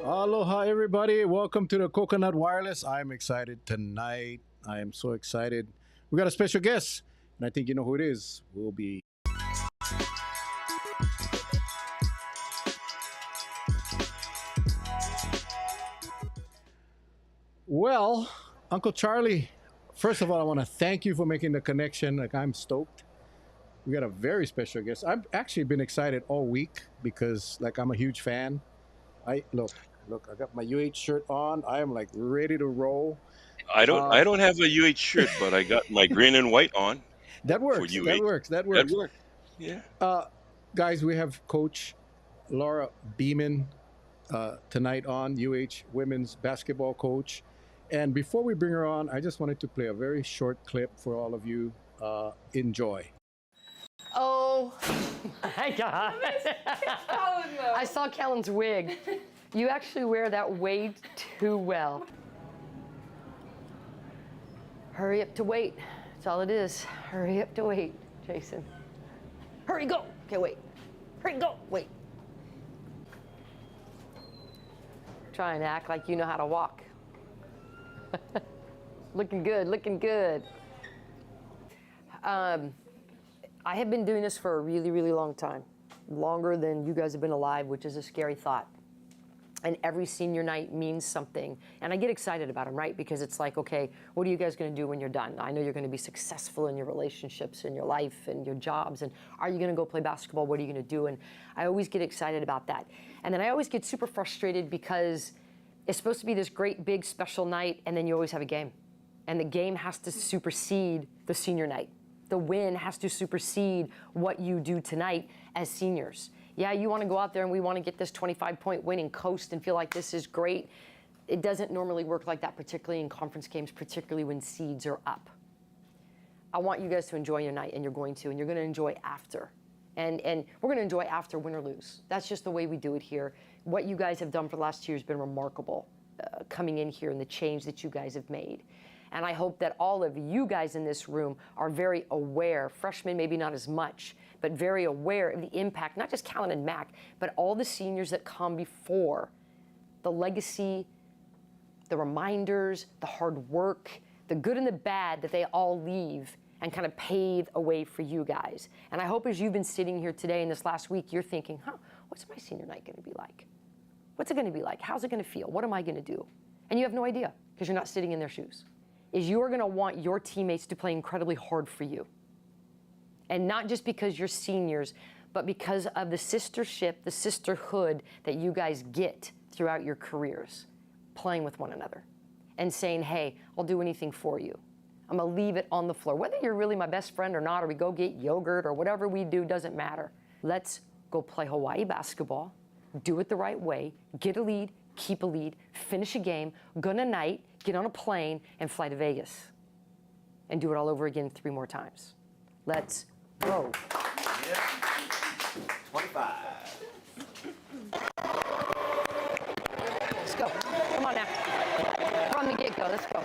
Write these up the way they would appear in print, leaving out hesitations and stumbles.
Aloha, everybody. Welcome to the Coconut Wireless. I'm excited tonight. I am so excited. We got a special guest, and I think you know who it is. Will be. Well, Uncle Charlie, first of all, I want to thank you for making the connection. Like, I'm stoked. We got a very special guest. I've actually been excited all week because, like, I'm a huge fan. I look. I got my UH shirt on. I am like ready to roll. I don't Uh, I don't have a UH shirt, but I got my green and white on that for works. That UH. works. That That works. worked. Yeah. Uh, guys, we have Coach Laura Beeman tonight on UH women's basketball coach. And before we bring her on, I just wanted to play a very short clip for all of you. Enjoy. Oh my God. I saw Kellen's wig. You actually wear that way too well. Hurry up to wait. That's all it is. Hurry up to wait, Jason. Hurry, go. Okay, wait. Hurry, go. Wait. Try and act like you know how to walk. Looking good, looking good. I have been doing this for a really, really long time. Longer than you guys have been alive, which is a scary thought. And every senior night means something. And I get excited about them, right? Because it's like, okay, what are you guys gonna do when you're done? I know you're gonna be successful in your relationships and your life and your jobs. And are you gonna go play basketball? What are you gonna do? And I always get excited about that. And then I always get super frustrated because it's supposed to be this great, big, special night, and then you always have a game. And the game has to supersede the senior night. The win has to supersede what you do tonight as seniors. Yeah, you want to go out there and we want to get this 25-point win and coast and feel like this is great. It doesn't normally work like that, particularly in conference games, particularly when seeds are up. I want you guys to enjoy your night, and you're going to, and you're going to enjoy after. And we're going to enjoy after, win or lose. That's just the way we do it here. What you guys have done for the last 2 years has been remarkable, coming in here and the change that you guys have made. And I hope that all of you guys in this room are very aware, freshmen maybe not as much, but very aware of the impact, not just Callan and Mac, but all the seniors that come before, the legacy, the reminders, the hard work, the good and the bad that they all leave and kind of pave a way for you guys. And I hope as you've been sitting here today and this last week, you're thinking, what's my senior night gonna be like? What's it gonna be like? How's it gonna feel? What am I gonna do? And you have no idea because you're not sitting in their shoes. Is you are going to want your teammates to play incredibly hard for you. And not just because you're seniors, but because of the sistership, the sisterhood that you guys get throughout your careers, playing with one another and saying, hey, I'll do anything for you. I'm going to leave it on the floor. Whether you're really my best friend or not, or we go get yogurt or whatever we do, doesn't matter. Let's go play Hawaii basketball, do it the right way, get a lead, keep a lead, finish a game, go on a night, get on a plane, and fly to Vegas. And do it all over again 3 more times. Let's go. Yeah. 25. Let's go. Come on now. From the get-go, let's go.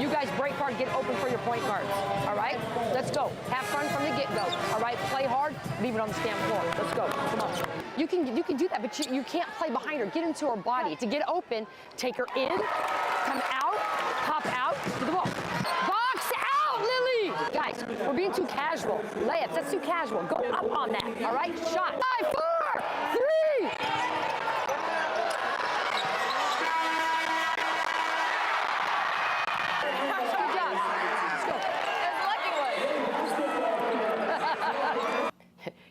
You guys break hard, get open for your point guards. All right? Let's go. Have fun from the get-go. All right? Play hard, leave it on the stand floor. Let's go. Come on. You can do that, but you can't play behind her. Get into her body. To get open, take her in, come out, pop out to the ball. Box out, Lily! Guys, we're being too casual. Layups, that's too casual. Go up on that. All right? Shot. 5, 4, 3.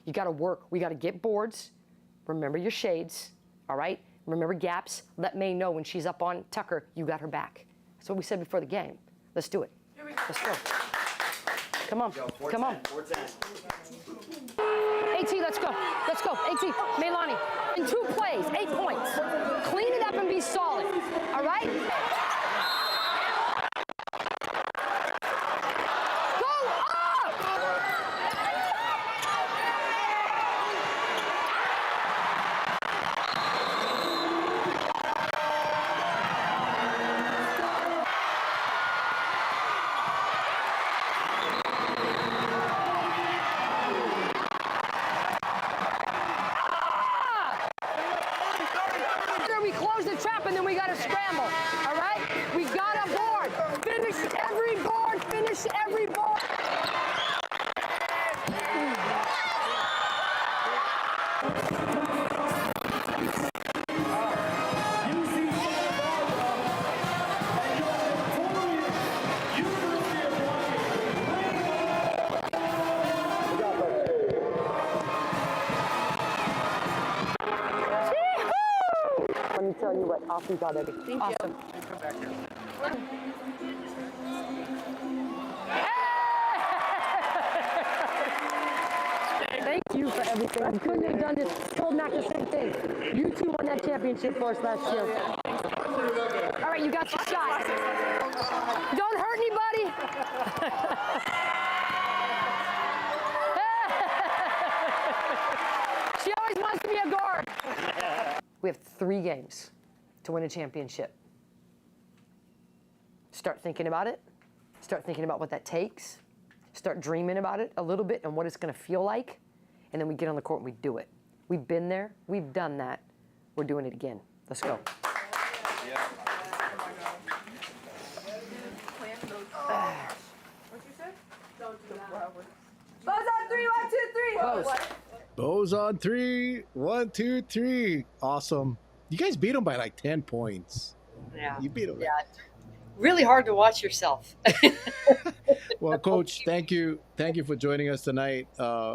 You got to work. We got to get boards. Remember your shades, all right? Remember gaps. Let May know when she's up on Tucker, you got her back. That's what we said before the game. Let's do it. Let's go. Come on. Come on. 18, let's go. Let's go. 18, Maylani. In 2 plays, 8 points. Clean it up and be solid, all right? and then we got to scramble. All right? We got a board. Finish every board. Finish every board. Let me tell you what, off you got, Eddie. Awesome. Thank you for everything. I couldn't have done this. Told Mac the same thing. You two won that championship for us last year. All right, you got the shot. Don't hurt anybody. She always wants to be a guard. We have 3 games to win a championship. Start thinking about it. Start thinking about what that takes. Start dreaming about it a little bit and what it's going to feel like. And then we get on the court and we do it. We've been there. We've done that. We're doing it again. Let's go. What'd you say? Bows on 3, 1, 2, 3. Bows. Bows on 3. 1, 2, 3. Awesome. You guys beat them by like 10 points. Yeah. You beat them. Yeah. Really hard to watch yourself. Well, Coach, thank you. Thank you for joining us tonight.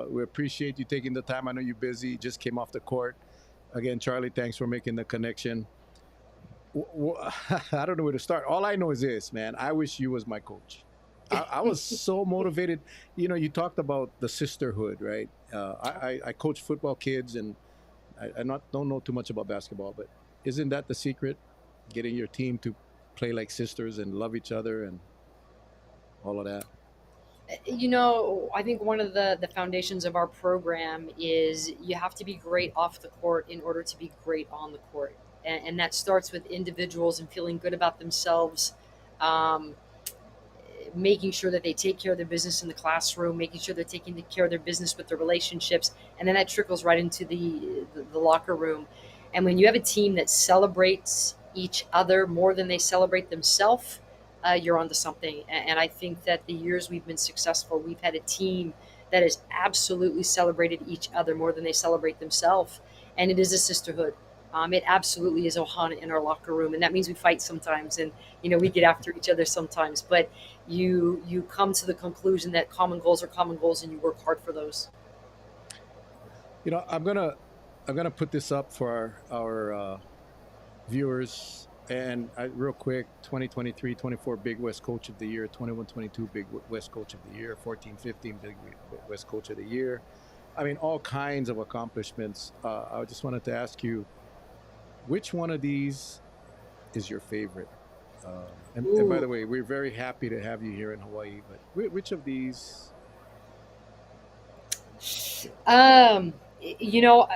We appreciate you taking the time. I know you're busy. Just came off the court. Again, Charlie, thanks for making the connection. I don't know where to start. All I know is this, man. I wish you was my coach. I was so motivated. You know, you talked about the sisterhood, right? I coach football kids, and I don't know too much about basketball, but isn't that the secret? Getting your team to play like sisters and love each other and all of that. You know, I think one of the foundations of our program is you have to be great off the court in order to be great on the court. And that starts with individuals and feeling good about themselves, making sure that they take care of their business in the classroom, making sure they're taking care of their business with their relationships. And then that trickles right into the locker room. And when you have a team that celebrates each other more than they celebrate themselves, you're onto something. And I think that the years we've been successful, we've had a team that has absolutely celebrated each other more than they celebrate themselves. And it is a sisterhood. It absolutely is Ohana in our locker room. And that means we fight sometimes and, you know, we get after each other sometimes. But you come to the conclusion that common goals are common goals and you work hard for those. You know, I'm gonna put this up for our viewers. And real quick, 2023-24 Big West Coach of the Year, 21-22 Big West Coach of the Year, 14-15 Big West Coach of the Year. I mean, all kinds of accomplishments. I just wanted to ask you, which one of these is your favorite? And by the way, we're very happy to have you here in Hawaii, but which of these? You know,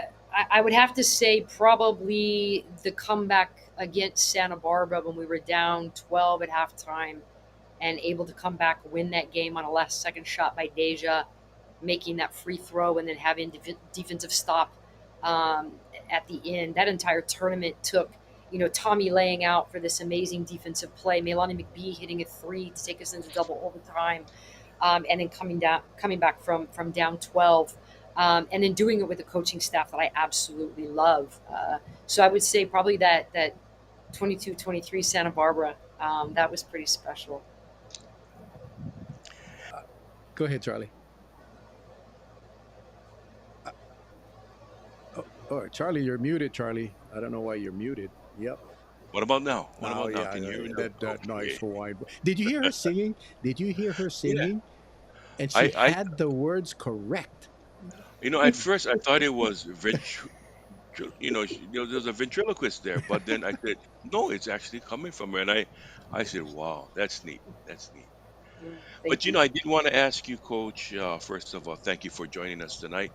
I would have to say probably the comeback against Santa Barbara when we were down 12 at halftime and able to come back, win that game on a last second shot by Deja, making that free throw and then having defensive stop at the end. That entire tournament took, you know, Tommy laying out for this amazing defensive play, Melanie McBee hitting a 3 to take us into double overtime, and then coming back from down 12. And then doing it with a coaching staff that I absolutely love. So I would say probably that 22-23 Santa Barbara, that was pretty special. Go ahead, Charlie. Oh, Charlie, you're muted, Charlie. I don't know why you're muted. Yep. What about now? What Oh, about now? yeah, Can you hear me? that nice Okay. Hawaiian. Did you hear her singing? Did you hear her singing? And I, she I, had the words correct. you know, at first I thought it was there's a ventriloquist there, but then I said, no, it's actually coming from her, and I said, wow, that's neat. That's neat. But you know, I did want to ask you, Coach. First of all, thank you for joining us tonight.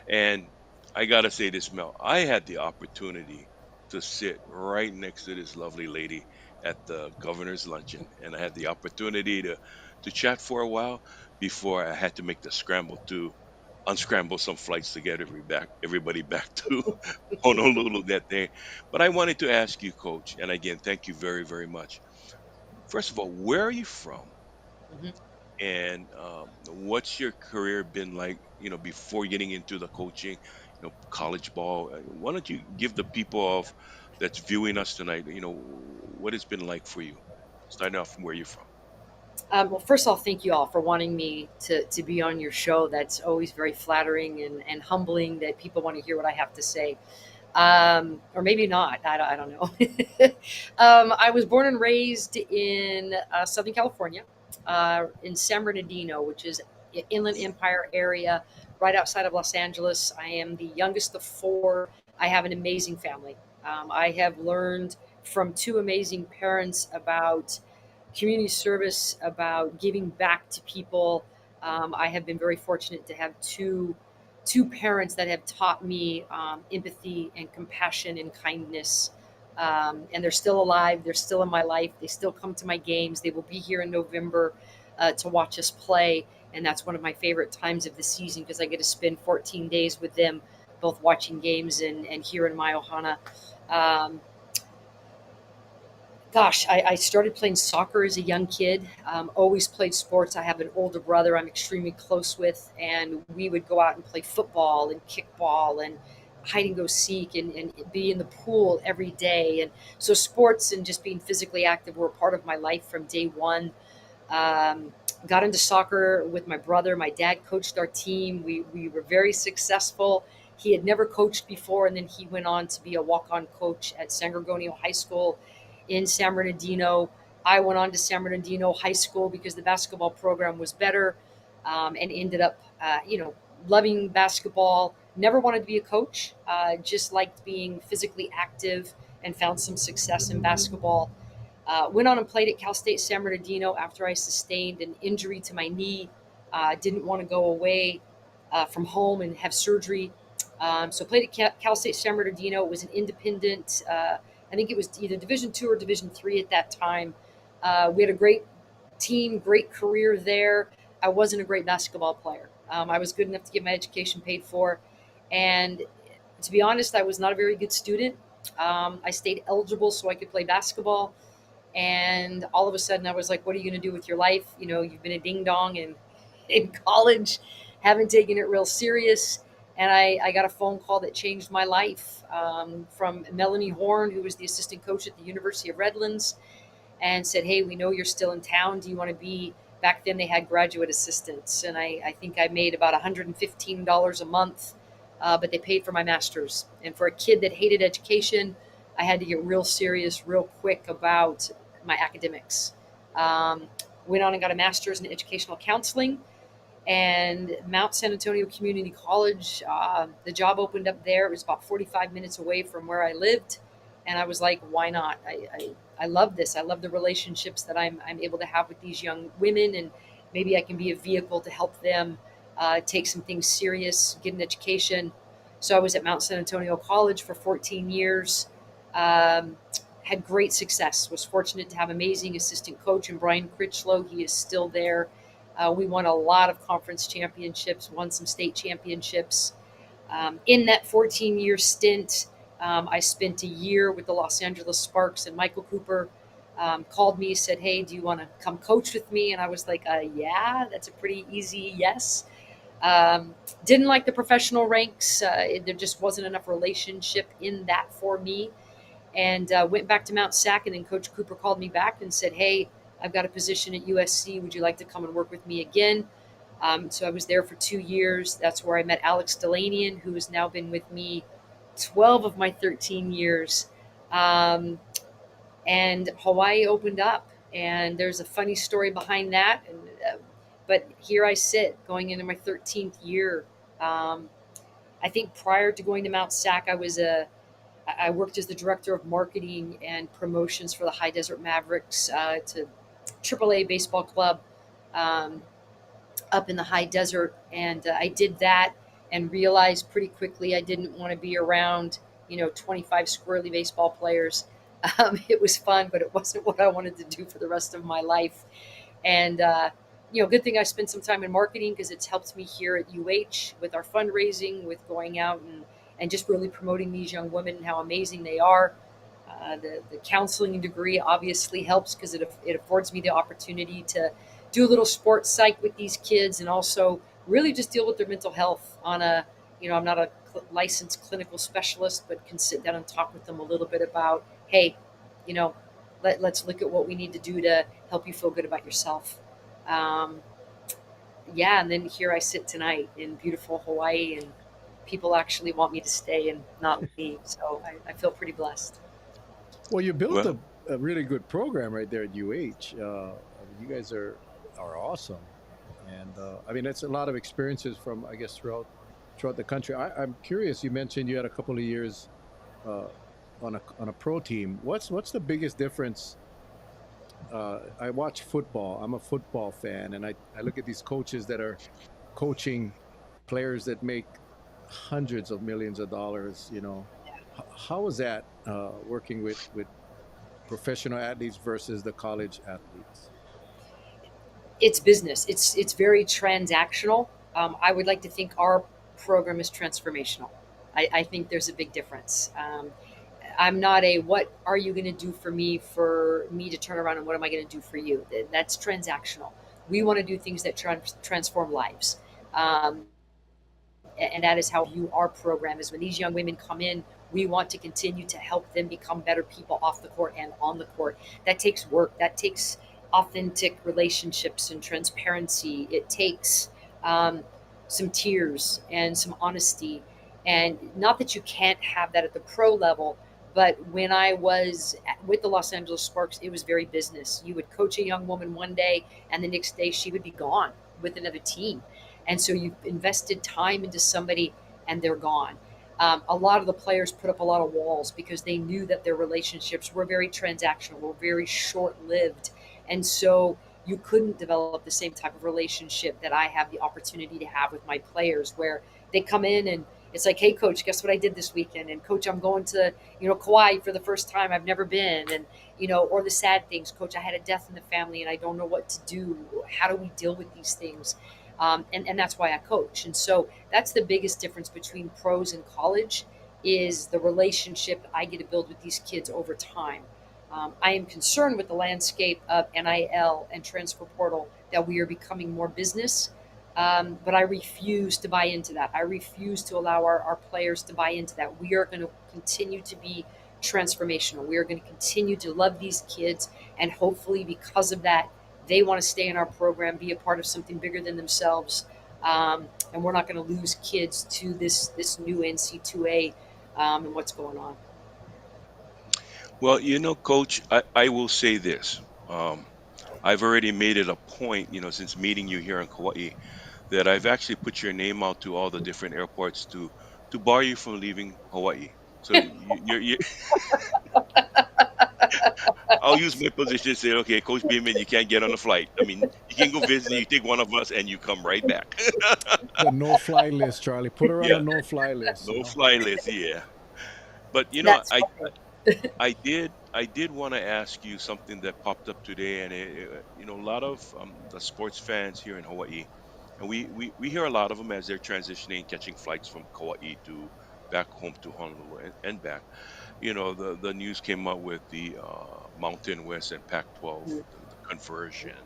And I gotta say this, Mel. I had the opportunity to sit right next to this lovely lady at the governor's luncheon, and I had the opportunity to chat for a while before I had to make the scramble to unscramble some flights to get everybody back to Honolulu that day. But I wanted to ask you, Coach, and again, thank you very, very much. First of all, where are you from? Mhm. And what's your career been like, before getting into the coaching, college ball? Why don't you give the people of that's viewing us tonight, what it's been like for you, starting off from where you're from? Well, first of all, thank you all for wanting me to be on your show. That's always very flattering and humbling that people want to hear what I have to say. Or maybe not. I don't know. I was born and raised in Southern California, in San Bernardino, which is Inland Empire area, right outside of Los Angeles. I am the youngest of four. I have an amazing family. I have learned from two amazing parents about community service, about giving back to people. I have been very fortunate to have two parents that have taught me empathy and compassion and kindness. And they're still alive. They're still in my life. They still come to my games. They will be here in November to watch us play. And that's one of my favorite times of the season because I get to spend 14 days with them, both watching games and here in Maiohana. Um, I started playing soccer as a young kid. Always played sports. I have an older brother I'm extremely close with, and we would go out and play football and kickball and hide and go seek and be in the pool every day. And so, sports and just being physically active were a part of my life from day one. Um, got into soccer with my brother. My dad coached our team. We were very successful. He had never coached before, and then he went on to be a walk-on coach at San Gorgonio High School in San Bernardino. I went on to San Bernardino High School because the basketball program was better, and ended up, loving basketball. Never wanted to be a coach. Just liked being physically active and found some success in basketball. Went on and played at Cal State San Bernardino after I sustained an injury to my knee. Didn't want to go away from home and have surgery. So played at Cal State San Bernardino. It was an independent. I think it was either Division II or Division III at that time. We had a great team, great career there. I wasn't a great basketball player. I was good enough to get my education paid for, and to be honest, I was not a very good student. I stayed eligible so I could play basketball. And all of a sudden, I was like, what are you going to do with your life? You've been a ding dong in college, haven't taken it real serious. And I got a phone call that changed my life, from Melanie Horn, who was the assistant coach at the University of Redlands, and said, hey, we know you're still in town. Do you want to be? Back then, they had graduate assistants. And I think I made about $115 a month, but they paid for my master's. And for a kid that hated education, I had to get real serious, real quick about my academics. Um, Went on and got a master's in educational counseling, and Mount San Antonio Community College. The job opened up there. It was about 45 minutes away from where I lived, and I was like, "Why not?" I love this. I love the relationships that I'm able to have with these young women, and maybe I can be a vehicle to help them take some things serious, get an education. So I was at Mount San Antonio College for 14 years. Um, had great success. Was fortunate to have amazing assistant coach and Brian Critchlow. He is still there. We won a lot of conference championships, won some state championships. In that 14-year stint, I spent a year with the Los Angeles Sparks, and Michael Cooper called me, said, hey, do you want to come coach with me? And I was like, yeah, that's a pretty easy yes. Didn't like the professional ranks. There just wasn't enough relationship in that for me. And went back to Mount Sac, and then Coach Cooper called me back and said, hey, I've got a position at USC. Would you like to come and work with me again? So I was there for 2 years. That's where I met Alex Delanian, who has now been with me 12 of my 13 years. And Hawaii opened up, and there's a funny story behind that. But here I sit, going into my 13th year. I think prior to going to Mount Sac, I worked as the director of marketing and promotions for the High Desert Mavericks, to AAA baseball club, up in the high desert. And I did that and realized pretty quickly I didn't want to be around, 25 squirrely baseball players. It was fun, but it wasn't what I wanted to do for the rest of my life. And good thing I spent some time in marketing because it's helped me here at UH with our fundraising, with going out and just really promoting these young women and how amazing they are. The counseling degree obviously helps because it affords me the opportunity to do a little sports psych with these kids and also really just deal with their mental health on a, I'm not a licensed clinical specialist, but can sit down and talk with them a little bit about, hey, you know, let's look at what we need to do to help you feel good about yourself. Um, yeah, and then here I sit tonight in beautiful Hawaii, and people actually want me to stay and not leave. So I feel pretty blessed. Well, you built Well, a really good program right there at UH. I mean, you guys are awesome, and I mean, that's a lot of experiences from, I guess, throughout the country. I'm curious. You mentioned you had a couple of years uh, on a pro team. What's the biggest difference? I watch football. I'm a football fan, and I look at these coaches that are coaching players that make hundreds of millions of dollars. How is that working with professional athletes versus the college athletes? It's business. It's very transactional. I would like to think our program is transformational. I think there's a big difference. I'm not a what are you going to do for me to turn around and what am I going to do for you? That's transactional. We want to do things that transform lives. And that is how we view our program is when these young women come in, we want to continue to help them become better people off the court and on the court. That takes work. That takes authentic relationships and transparency. It takes some tears and some honesty. And not that you can't have that at the pro level, but when I was with the Los Angeles Sparks, it was very business. You would coach a young woman one day, and the next day she would be gone with another team. And so you've invested time into somebody and they're gone. A lot of the players put up a lot of walls because they knew that their relationships were very transactional, were very short lived. And so you couldn't develop the same type of relationship that I have the opportunity to have with my players, where they come in and it's like, hey, coach, guess what I did this weekend? And coach, I'm going to, Kauai for the first time. I've never been. And, or the sad things, coach, I had a death in the family and I don't know what to do. How do we deal with these things? And that's why I coach. And so that's the biggest difference between pros and college is the relationship I get to build with these kids over time. I am concerned with the landscape of NIL and transfer portal that we are becoming more business. But I refuse to buy into that. I refuse to allow our players to buy into that. We are going to continue to be transformational. We are going to continue to love these kids. And hopefully, because of that, they want to stay in our program, be a part of something bigger than themselves. And we're not going to lose kids to this new NC2A and what's going on. well, Coach, I will say this. I've already made it a point, since meeting you here in Kauai, that I've actually put your name out to all the different airports to bar you from leaving Hawaii. So I'll use my position to say, okay, Coach Beeman, you can't get on the flight. I mean, you can go visit, you take one of us, and you come right back. The no-fly list, Charlie. Put her on Yeah, the no-fly list. no fly list. Yeah, but That's funny. I did want to ask you something that popped up today, and a lot of the sports fans here in Hawaii, and we hear a lot of them as they're transitioning, catching flights from Kauai to back home to Honolulu and back. The news came out with the Mountain West and Pac-12, the conversion.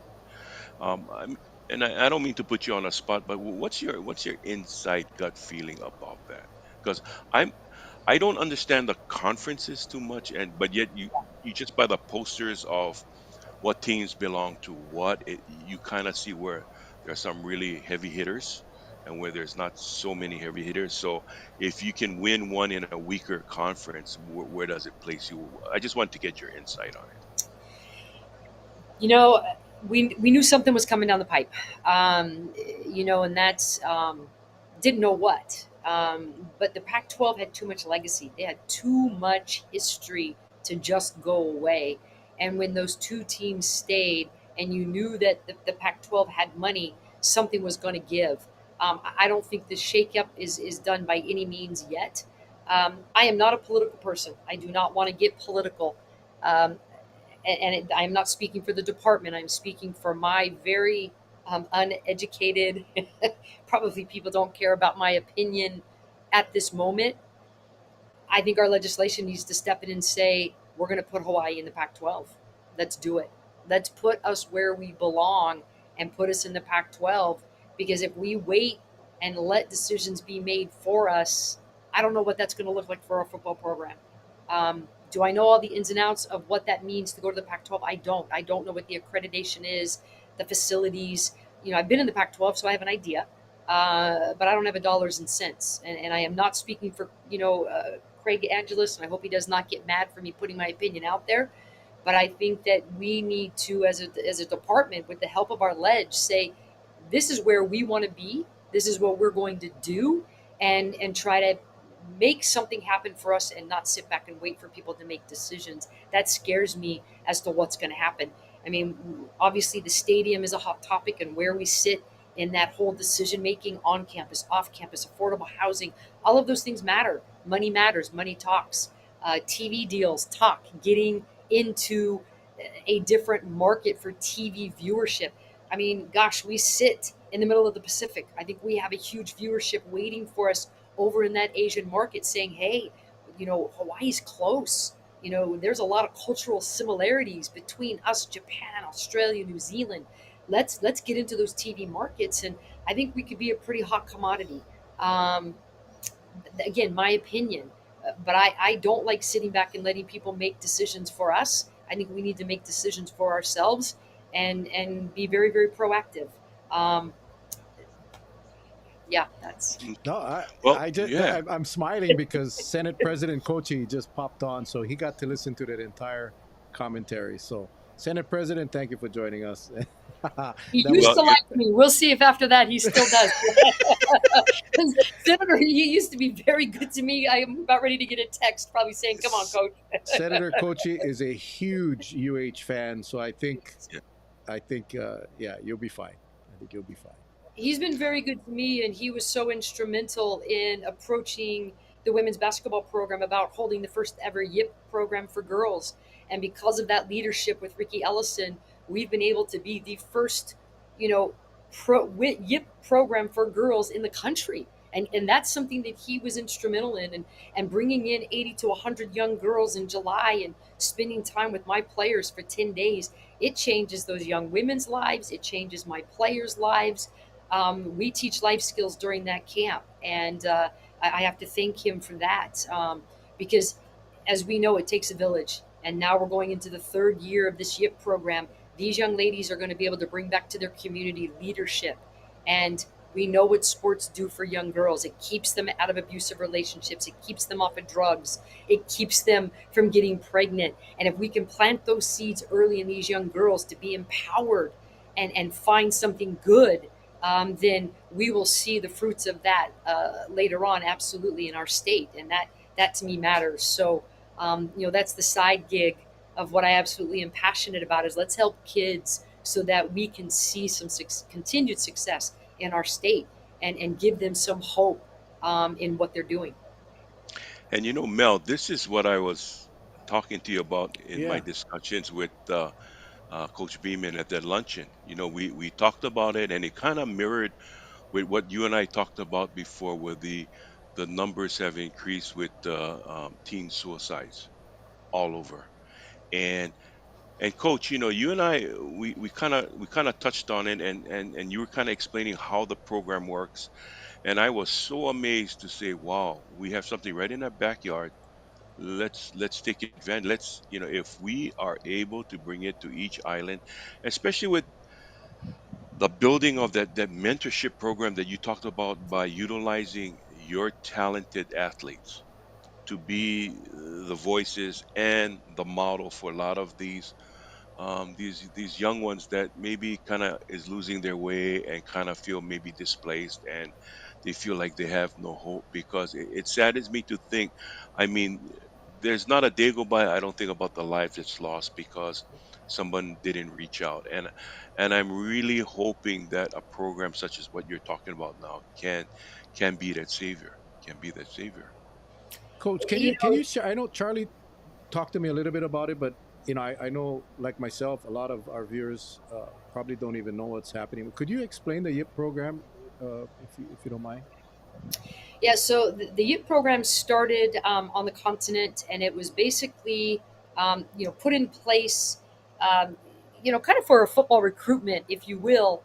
I'm, and I don't mean to put you on a spot, but what's your inside gut feeling about that? Because I'm I don't understand the conferences too much, but yet you just by the posters of what teams belong to you kind of see where there are some really heavy hitters and where there's not so many heavy hitters. So if you can win one in a weaker conference, where does it place you? I just want to get your insight on it. You know, we knew something was coming down the pipe, and that's didn't know what. But the Pac-12 had too much legacy. They had too much history to just go away. And when those two teams stayed, and you knew that the Pac-12 had money, something was going to give. I don't think the shakeup is done by any means yet. I am not a political person. I do not want to get political. Um, I'm not speaking for the department. I'm speaking for my very uneducated. Probably people don't care about my opinion at this moment. I think our legislation needs to step in and say, we're going to put Hawaii in the Pac 12. Let's do it. Let's put us where we belong and put us in the Pac 12. Because if we wait and let decisions be made for us, I don't know what that's going to look like for our football program. Do I know all the ins and outs of what that means to go to the Pac 12? I don't. I don't know what the accreditation is, the facilities. I've been in the Pac 12, so I have an idea. But I don't have a dollars and cents. And I am not speaking for, Craig Angeles, and I hope he does not get mad for me putting my opinion out there. But I think that we need to, as a department, with the help of our ledge, say, this is where we want to be. This is what we're going to do, and try to make something happen for us and not sit back and wait for people to make decisions. That scares me as to what's going to happen. I mean, obviously the stadium is a hot topic, and where we sit in that whole decision making on campus, off campus, affordable housing, all of those things matter. Money matters, money talks. TV deals talk, getting into a different market for TV viewership. I mean, gosh, we sit in the middle of the Pacific. I think we have a huge viewership waiting for us over in that Asian market saying, hey, Hawaii's close. There's a lot of cultural similarities between us, Japan, Australia, New Zealand. Let's get into those TV markets, and I think we could be a pretty hot commodity. Um, Again, my opinion, but I don't like sitting back and letting people make decisions for us. I think we need to make decisions for ourselves and be very, very proactive. Um, yeah, that's. No, Well, I just, yeah. I'm smiling because Senate President Kochi just popped on, so he got to listen to that entire commentary. So, Senate President, thank you for joining us. that He used Well, was to like me. We'll see if after that he still does. Senator, he used to be very good to me. I am about ready to get a text probably saying, come on, coach. Senator Kochi is a huge UH fan, so yeah. I think, yeah, you'll be fine. I think you'll be fine. He's been very good to me, and he was so instrumental in approaching the women's basketball program about holding the first ever YIP program for girls. And because of that leadership with Ricky Ellison, we've been able to be the first, you know, YIP program for girls in the country. And that's something that he was instrumental in, and bringing in 80 to 100 young girls in July and spending time with my players for 10 days. It changes those young women's lives. It changes my players' lives. We teach life skills during that camp, and I have to thank him for that, because, as we know, it takes a village. And now we're going into the third year of this YIP program. These young ladies are going to be able to bring back to their community leadership, and we know what sports do for young girls. It keeps them out of abusive relationships. It keeps them off of drugs. It keeps them from getting pregnant. And if we can plant those seeds early in these young girls to be empowered and find something good, then we will see the fruits of that later on, absolutely, in our state, and that to me matters. So, that's the side gig of what I absolutely am passionate about. Is let's help kids so that we can see some continued success in our state, and give them some hope in what they're doing. And Mel, this is what I was talking to you about in my Yeah. discussions with Coach Beeman at that luncheon. We talked about it, and it kind of mirrored with what you and I talked about before, where the numbers have increased with teen suicides all over. And Coach, you and I, we kind of touched on it, and you were kind of explaining how the program works, and I was so amazed to say, wow, we have something right in our backyard. Let's take advantage. If we are able to bring it to each island, especially with the building of that mentorship program that you talked about, by utilizing your talented athletes to be the voices and the model for a lot of these young ones that maybe kind of is losing their way and kind of feel maybe displaced, and they feel like they have no hope, because it saddens me to think, I mean, there's not a day go by I don't think about the life that's lost because someone didn't reach out. And I'm really hoping that a program such as what you're talking about now can be that savior, can be that savior. Coach, You can know, you share? I know Charlie talked to me a little bit about it, but I know, like myself, a lot of our viewers probably don't even know what's happening. Could you explain the YIP program, if you don't mind? Yeah, so the youth program started on the continent, and it was basically, put in place, um, kind of for a football recruitment, if you will,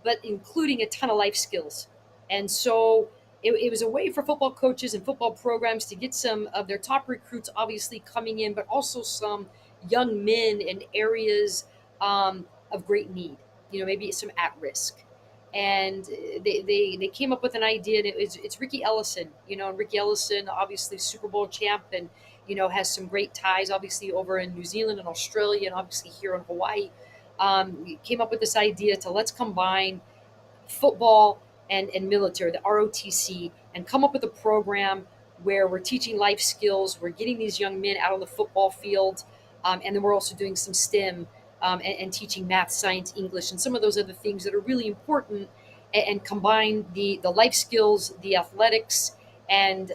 but including a ton of life skills. And so it was a way for football coaches and football programs to get some of their top recruits obviously coming in, but also some young men in areas of great need, maybe some at risk. And they came up with an idea, and it's Ricky Ellison, and Ricky Ellison, obviously Super Bowl champ, and has some great ties, obviously over in New Zealand and Australia, and obviously here in Hawaii. Came up with this idea to let's combine football and military, the ROTC, and come up with a program where we're teaching life skills. We're getting these young men out on the football field, and then we're also doing some STEM and teaching math, science, English, and some of those other things that are really important. And combine the life skills, the athletics, and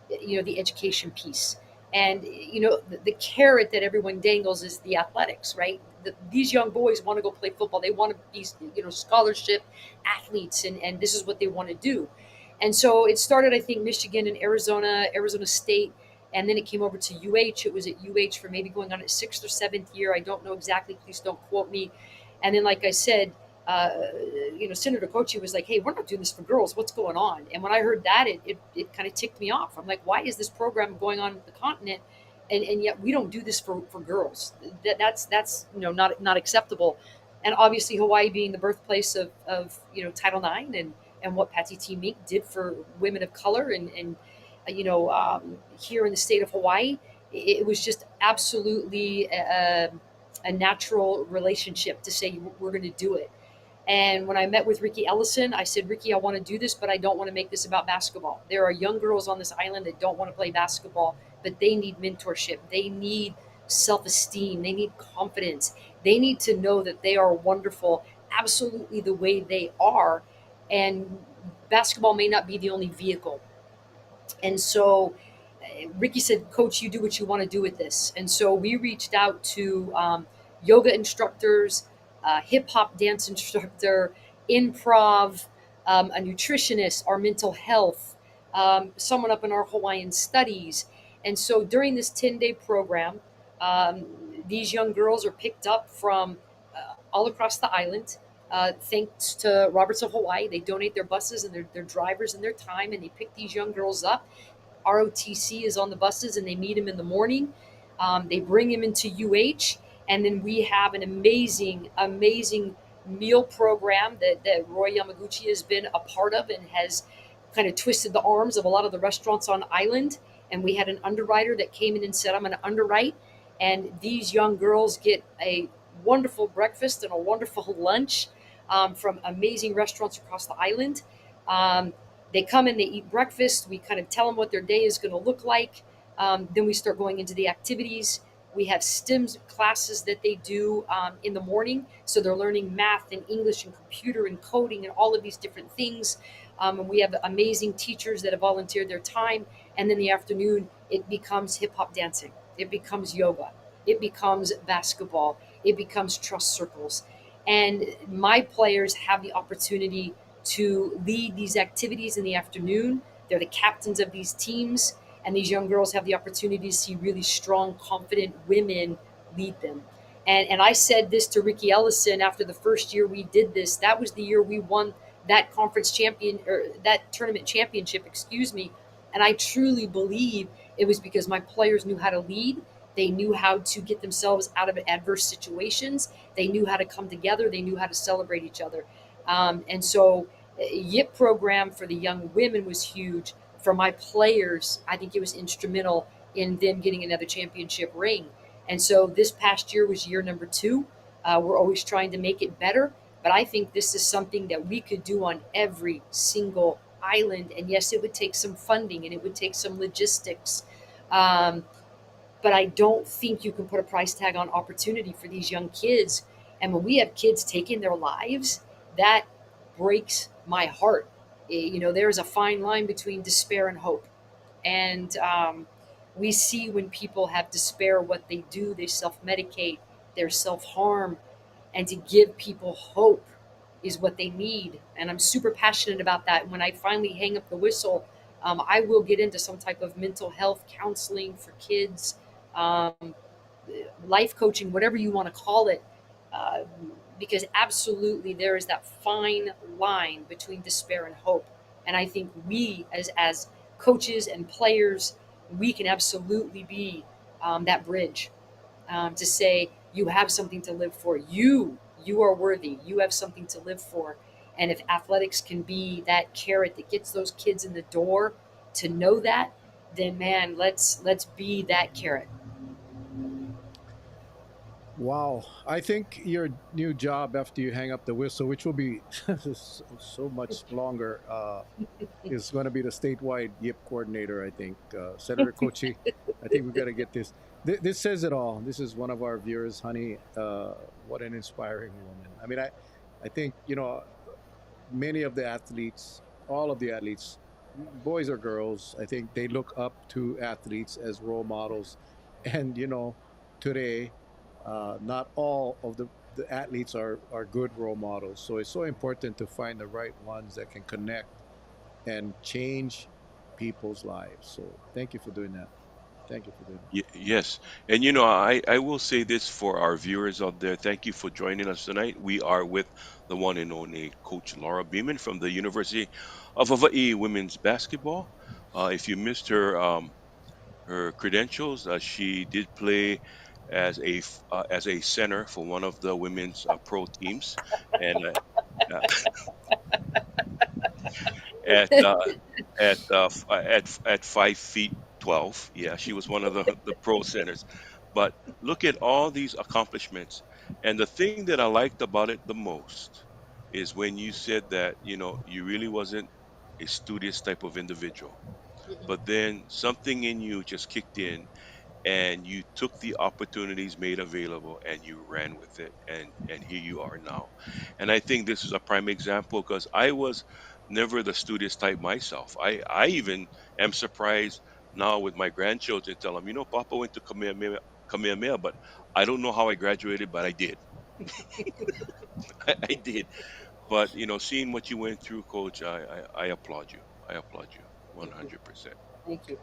the education piece. And the carrot that everyone dangles is the athletics, right? These young boys want to go play football. They want to be, scholarship athletes, and this is what they want to do. And so it started, I think, Michigan and Arizona State, and then it came over to UH. It was at UH for maybe going on its sixth or seventh year. I don't know exactly. Please don't quote me. And then, like I said, Senator Kochi was like, "Hey, we're not doing this for girls. What's going on?" And when I heard that, it kind of ticked me off. I'm like, "Why is this program going on the continent, and yet we don't do this for girls? That's not acceptable." And obviously, Hawaii being the birthplace of Title IX and what Patty T. Mink did for women of color and here in the state of Hawaii, it was just absolutely a natural relationship to say we're going to do it. And when I met with Ricky Ellison, I said, "Ricky, I want to do this, but I don't want to make this about basketball. There are young girls on this island that don't want to play basketball, but they need mentorship. They need self esteem. They need confidence. They need to know that they are wonderful, absolutely the way they are. And basketball may not be the only vehicle." And so Ricky said, "Coach, you do what you want to do with this." And so we reached out to yoga instructors, hip hop dance instructor, improv, a nutritionist, our mental health, someone up in our Hawaiian studies. And so during this 10-day program, um, these young girls are picked up from all across the island. Thanks to Roberts of Hawaii, they donate their buses and their drivers and their time, and they pick these young girls up. ROTC is on the buses, and they meet him in the morning. They bring him into UH, and then we have an amazing, amazing meal program that Roy Yamaguchi has been a part of and has kind of twisted the arms of a lot of the restaurants on island. And we had an underwriter that came in and said, "I'm going to underwrite." And these young girls get a wonderful breakfast and a wonderful lunch from amazing restaurants across the island. They come and they eat breakfast. We kind of tell them what their day is going to look like. Then we start going into the activities. We have STEM classes that they do in the morning. So they're learning math and English and computer and coding and all of these different things. And we have amazing teachers that have volunteered their time. And then the afternoon, it becomes hip hop dancing. It becomes yoga. It becomes basketball. It becomes trust circles. And my players have the opportunity to lead these activities in the afternoon. They're the captains of these teams, and these young girls have the opportunity to see really strong, confident women lead them. And I said this to Ricky Ellison after the first year we did this. That was the year we won that conference champion or that tournament championship, excuse me. And I truly believe it was because my players knew how to lead. They knew how to get themselves out of adverse situations. They knew how to come together. They knew how to celebrate each other. And so YIP program for the young women was huge. For my players, I think it was instrumental in them getting another championship ring. And so this past year was year number 2. We're always trying to make it better, but I think this is something that we could do on every single island. And yes, it would take some funding and it would take some logistics. But I don't think you can put a price tag on opportunity for these young kids. And when we have kids taking their lives, that breaks my heart. There's a fine line between despair and hope. And We see when people have despair, what they do, they self medicate, they're self harm, and to give people hope is what they need. And I'm super passionate about that. When I finally hang up the whistle, I will get into some type of mental health counseling for kids, um, life coaching, whatever you want to call it. Uh, because absolutely there is that fine line between despair and hope. And I think we, as coaches and players, we can absolutely be that bridge, to say you have something to live for. You are worthy. You have something to live for. And if athletics can be that carrot that gets those kids in the door to know that, then man, let's be that carrot. Wow. I think your new job after you hang up the whistle, which will be so much longer, is going to be the statewide YIP coordinator, I think. Senator Kochi, I think we've got to get this. This says it all. This is one of our viewers, honey. What an inspiring woman. I mean, I think, many of the athletes, all of the athletes, boys or girls, I think they look up to athletes as role models. And, today, not all of the athletes are good role models. So it's so important to find the right ones that can connect and change people's lives. So thank you for doing that. Thank you for doing Yes. And I will say this for our viewers out there. Thank you for joining us tonight. We are with the one and only Coach Laura Beeman from the University of Hawaii Women's Basketball. If you missed her credentials, she did play as a center for one of the women's pro teams, and at at 5 feet 12. Yeah, she was one of the pro centers. But look at all these accomplishments, and the thing that I liked about it the most is when you said that you really wasn't a studious type of individual, but then something in you just kicked in and you took the opportunities made available and you ran with it, and here you are now. And I think this is a prime example because I was never the studious type myself. I even am surprised now with my grandchildren, tell them, Papa went to Kamehameha, but I don't know how I graduated, but I did. I did. But seeing what you went through, Coach, I applaud you. I applaud you Thank you. 100%. Thank you.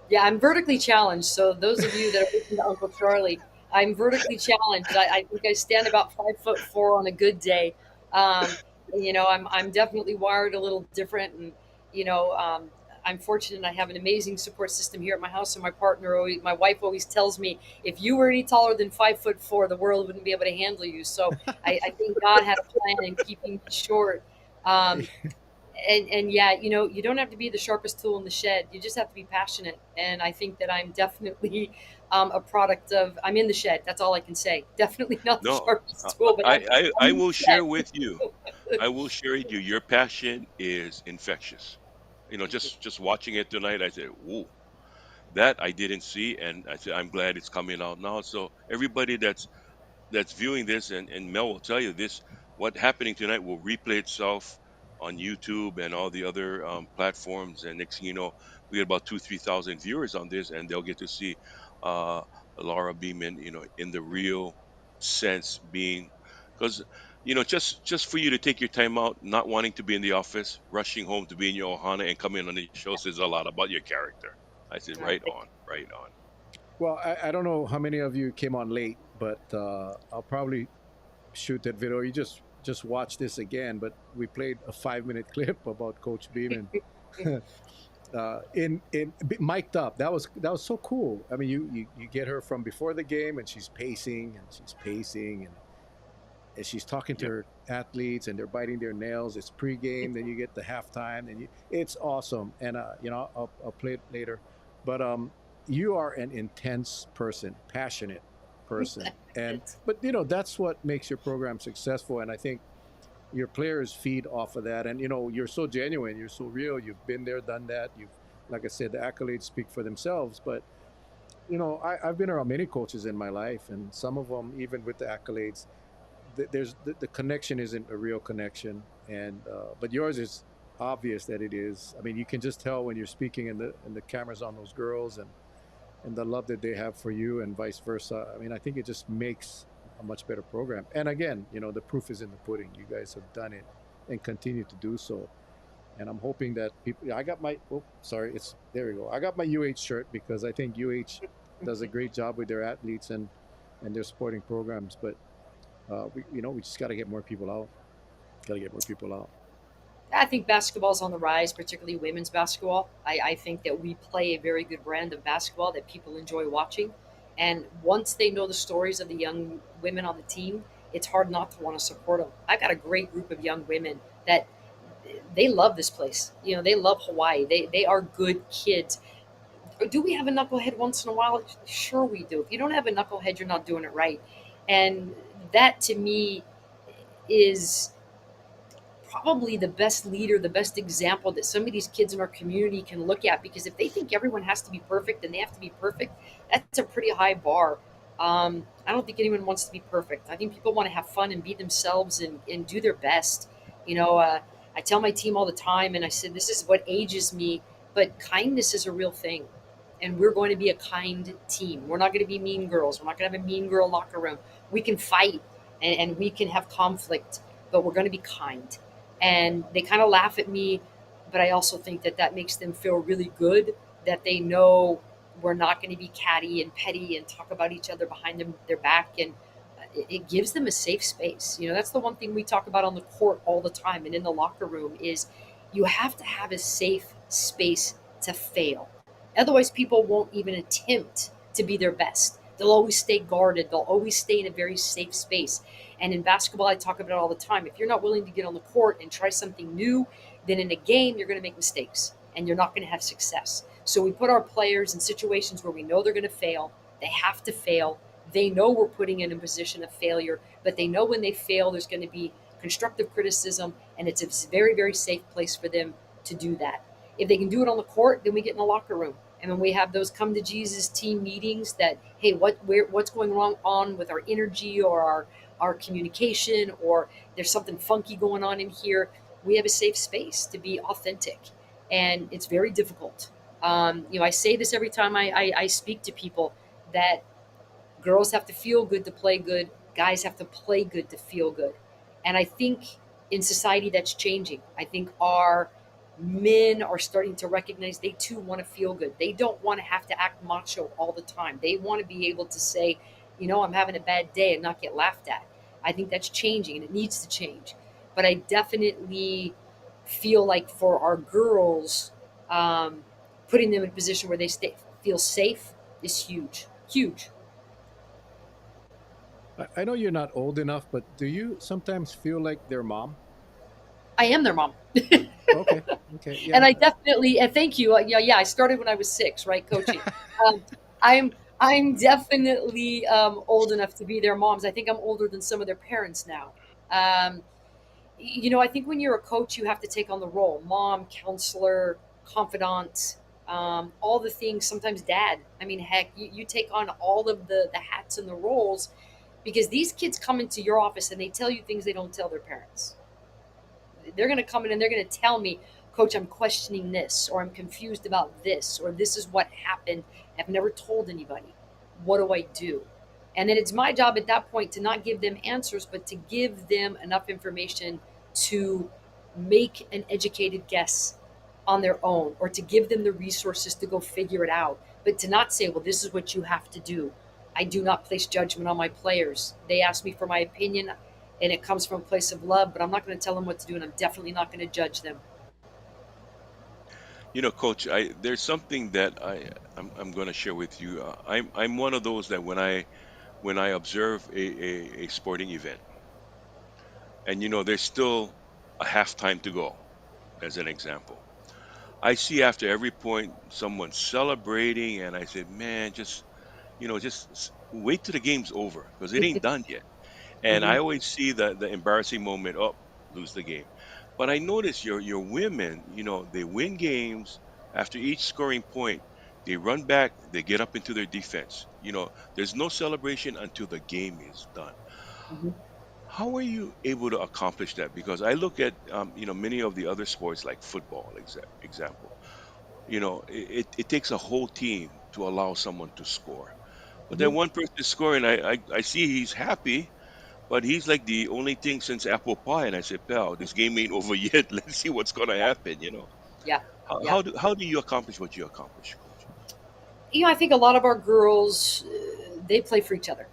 Yeah, I'm vertically challenged. So those of you that are listening to Uncle Charlie, I'm vertically challenged. I think I stand about 5'4" on a good day. Um, I'm definitely wired a little different, and you know, um, I'm fortunate. I have an amazing support system here at my house, and my wife always tells me, if you were any taller than 5'4", the world wouldn't be able to handle you. So I think God had a plan in keeping me short. Um, that. and yeah, you don't have to be the sharpest tool in the shed. You just have to be passionate. And I think that I'm definitely a product of, I'm in the shed. That's all I can say. Definitely not the No, sharpest tool, but I'm I in the will share shed. with you. I will share with you. Your passion is infectious. Thank you. Just watching it tonight, I said, "Whoa, that I didn't see," and I said, "I'm glad it's coming out now." So everybody that's viewing this, and Mel will tell you this, what happening tonight will replay itself on YouTube and all the other platforms. And next thing you know, we get about 3,000 viewers on this, and they'll get to see uh, Laura Beeman, in the real sense, being because just for you to take your time out, not wanting to be in the office, rushing home to be in your ohana and come in on the show says a lot about your character. I said, right Thank on, right on. Well, I don't know how many of you came on late, but I'll probably shoot that video. You just watch this again, but we played a 5 minute clip about Coach Beeman. In mic'd up. That was so cool. I mean, you get her from before the game, and she's pacing, and she's talking to Yep. her athletes, and they're biting their nails. It's pregame, then you get the halftime, and it's awesome. And I'll play it later, but you are an intense person, passionate person, and you. but that's what makes your program successful. And I think your players feed off of that. And you're so genuine, you're so real. You've been there, done that. Like I said, the accolades speak for themselves. But I've been around many coaches in my life, and some of them, even with the accolades, there's the connection isn't a real connection. And but yours is obvious that it is. I mean, you can just tell when you're speaking, and the cameras on those girls, and and the love that they have for you and vice versa. I mean, I think it just makes a much better program. And again, the proof is in the pudding. You guys have done it and continue to do so. And I'm hoping that people. I got my. Oh, sorry. It's there. We go. I got my UH shirt because I think UH does a great job with their athletes and their sporting programs. But we just got to get more people out. Got to get more people out. I think basketball's on the rise, particularly women's basketball. I think that we play a very good brand of basketball that people enjoy watching. And once they know the stories of the young women on the team, it's hard not to want to support them. I've got a great group of young women that they love this place. They love Hawaii. They are good kids. Do we have a knucklehead once in a while? Sure, we do. If you don't have a knucklehead, you're not doing it right. And that to me is probably the best leader, the best example that some of these kids in our community can look at. Because if they think everyone has to be perfect and they have to be perfect, that's a pretty high bar. I don't think anyone wants to be perfect. I think people want to have fun and be themselves and do their best. I tell my team all the time, and I said, this is what ages me, but kindness is a real thing. And we're going to be a kind team. We're not going to be mean girls. We're not going to have a mean girl locker room. We can fight and we can have conflict, but we're going to be kind. And they kind of laugh at me, but I also think that that makes them feel really good that they know we're not going to be catty and petty and talk about each other behind their back. And it gives them a safe space. That's the one thing we talk about on the court all the time and in the locker room is you have to have a safe space to fail. Otherwise, people won't even attempt to be their best. They'll always stay guarded. They'll always stay in a very safe space. And in basketball, I talk about it all the time. If you're not willing to get on the court and try something new, then in a game, you're going to make mistakes and you're not going to have success. So we put our players in situations where we know they're going to fail. They have to fail. They know we're putting in a position of failure, but they know when they fail, there's going to be constructive criticism, and it's a very, very safe place for them to do that. If they can do it on the court, then we get in the locker room. And when we have those come to Jesus team meetings that, hey, what's going wrong on with our energy or our communication, or there's something funky going on in here, we have a safe space to be authentic. And it's very difficult. I say this every time I speak to people that girls have to feel good to play good, guys have to play good to feel good. And I think in society that's changing. I think our men are starting to recognize they too want to feel good. They don't want to have to act macho all the time. They want to be able to say, I'm having a bad day and not get laughed at. I think that's changing and it needs to change. But I definitely feel like for our girls, putting them in a position where they feel safe is huge, huge. I know you're not old enough, but do you sometimes feel like their mom? I am their mom. Okay. Okay. Yeah. And I definitely, and thank you. Yeah, I started when I was 6, right, coaching. Um, I'm I'm definitely old enough to be their moms. I think I'm older than some of their parents now. Um, I think when you're a coach, you have to take on the role: mom, counselor, confidant, all the things. Sometimes dad. I mean, heck, you take on all of the hats and the roles because these kids come into your office and they tell you things they don't tell their parents. They're going to come in and they're going to tell me, Coach, I'm questioning this, or I'm confused about this, or this is what happened. I've never told anybody. What do I do? And then it's my job at that point to not give them answers, but to give them enough information to make an educated guess on their own, or to give them the resources to go figure it out, but to not say, well, this is what you have to do. I do not place judgment on my players. They ask me for my opinion, and it comes from a place of love, but I'm not going to tell them what to do, and I'm definitely not going to judge them. Coach, there's something that I'm going to share with you. I'm one of those that when I observe a sporting event, and there's still a half time to go, as an example. I see after every point someone celebrating, and I say, man, just wait till the game's over because it ain't done yet. And Hmm. I always see the embarrassing moment. Oh, lose the game. But I notice your women. They win games after each scoring point. They run back. They get up into their defense. There's no celebration until the game is done. Hmm. How are you able to accomplish that? Because I look at many of the other sports like football, example. It takes a whole team to allow someone to score. But then Mhm. one person is scoring, I see he's happy, but he's like the only thing since apple pie. And I said, pal, this game ain't over yet. Let's see what's gonna Yeah, happen, you know. yeah, How, yeah. how do you accomplish what you accomplish, coach? I think a lot of our girls, they play for each other.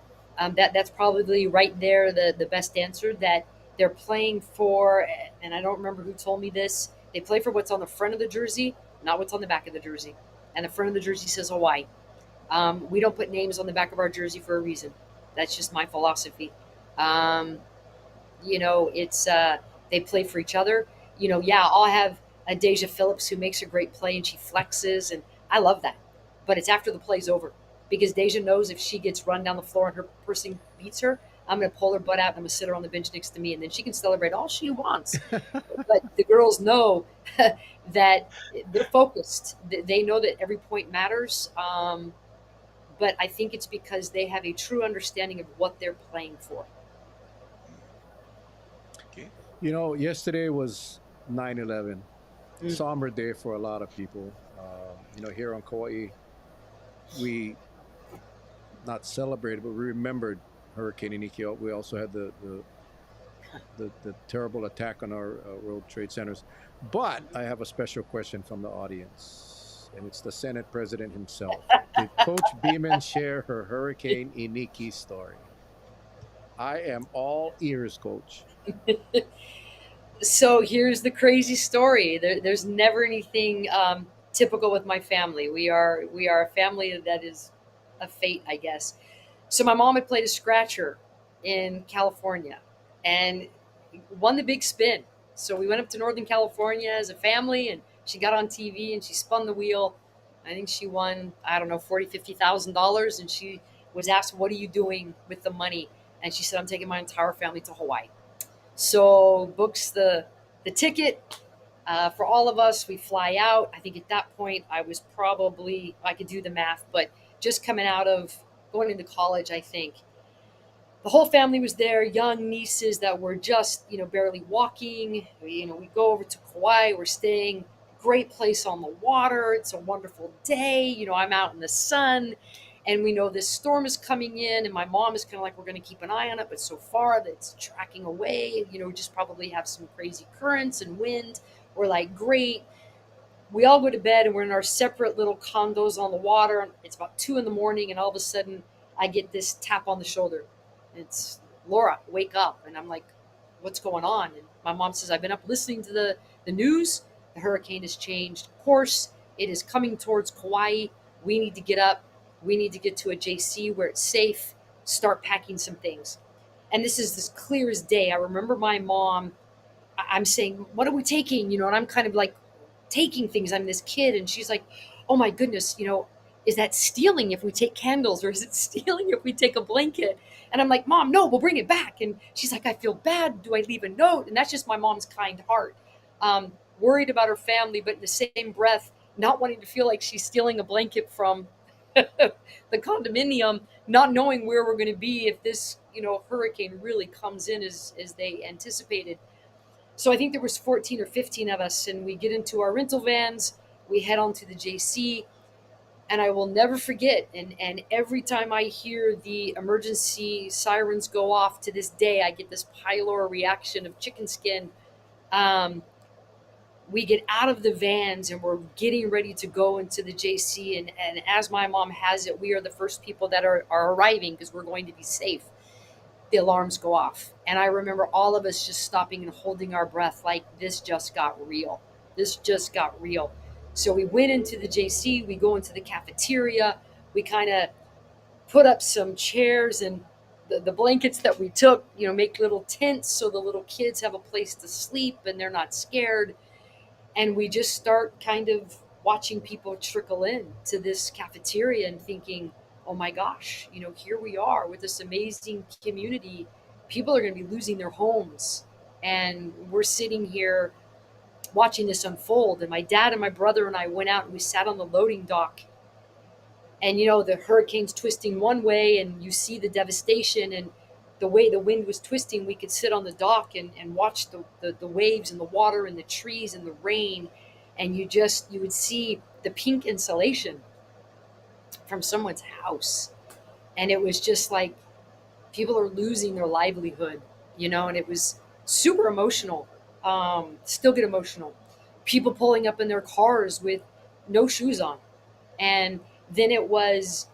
That's probably right there the best answer, that they're playing for. And I don't remember who told me this. They play for what's on the front of the jersey, not what's on the back of the jersey. And the front of the jersey says Hawaii. We don't put names on the back of our jersey for a reason. That's just my philosophy. Um, it's they play for each other. Yeah, I'll have a Deja Phillips who makes a great play and she flexes, and I love that. But it's after the play's over, because Deja knows if she gets run down the floor and her person beats her, I'm going to pull her butt out and I'm going to sit her on the bench next to me, and then she can celebrate all she wants. But the girls know that they're focused. They know that every point matters. But I think it's because they have a true understanding of what they're playing for. Mm, okay. Yesterday was 9/11, Mm. somber day for a lot of people. Here on Kauai, we not celebrated, but we remembered Hurricane Iniki. We also had the terrible attack on our World Trade Centers. But I have a special question from the audience, and it's the Senate President himself. Did Coach Beeman share her Hurricane Iniki story? I am all ears, Coach. So here's the crazy story. There's never anything typical with my family. We are a family that is a fate, I guess. So my mom had played a scratcher in California and won the big spin. So we went up to Northern California as a family, and she got on TV and she spun the wheel. I think she won, I don't know, $40,000, $50,000, and she was asked, "What are you doing with the money?" And she said, "I'm taking my entire family to Hawaii." So books the ticket for all of us. We fly out. I think at that point I was probably, I could do the math, but just coming out of going into college, I think the whole family was there. Young nieces that were just barely walking. We go over to Kauai. We're staying. Great place on the water. It's a wonderful day. I'm out in the sun, and we know this storm is coming in, and my mom is kind of like, we're going to keep an eye on it, but so far it's tracking away. Just probably have some crazy currents and wind. We're like, great. We all go to bed and we're in our separate little condos on the water. It's about 2 in the morning, and all of a sudden I get this tap on the shoulder. It's Laura, wake up. And I'm like, what's going on? And my mom says, I've been up listening to the news. The hurricane has changed course. It is coming towards Kauai. We need to get up. We need to get to a JC where it's safe, start packing some things. And this is as clear as day. I remember my mom, I'm saying, what are we taking? And I'm kind of like taking things. I'm this kid. And she's like, oh my goodness, is that stealing if we take candles, or is it stealing if we take a blanket? And I'm like, Mom, no, we'll bring it back. And she's like, I feel bad. Do I leave a note? And that's just my mom's kind heart. Worried about her family, but in the same breath, not wanting to feel like she's stealing a blanket from the condominium, not knowing where we're going to be if this, hurricane really comes in as they anticipated. So I think there was 14 or 15 of us, and we get into our rental vans. We head on to the JC, and I will never forget. And every time I hear the emergency sirens go off to this day, I get this pylor reaction of chicken skin. Um, we get out of the vans and we're getting ready to go into the JC. And as my mom has it, we are the first people that are arriving because we're going to be safe. The alarms go off. And I remember all of us just stopping and holding our breath like this just got real. This just got real. So we went into the JC, we go into the cafeteria, we kind of put up some chairs, and the blankets that we took, make little tents so the little kids have a place to sleep and they're not scared. And we just start kind of watching people trickle in to this cafeteria and thinking, oh my gosh, here we are with this amazing community. People are going to be losing their homes. And we're sitting here watching this unfold. And my dad and my brother and I went out and we sat on the loading dock. And, the hurricane's twisting one way and you see the devastation, and the way the wind was twisting, we could sit on the dock and watch the waves and the water and the trees and the rain. And you would see the pink insulation. from someone's house. And it was just like people are losing their livelihood, and it was super emotional. Still get emotional. People pulling up in their cars with no shoes on. And then it was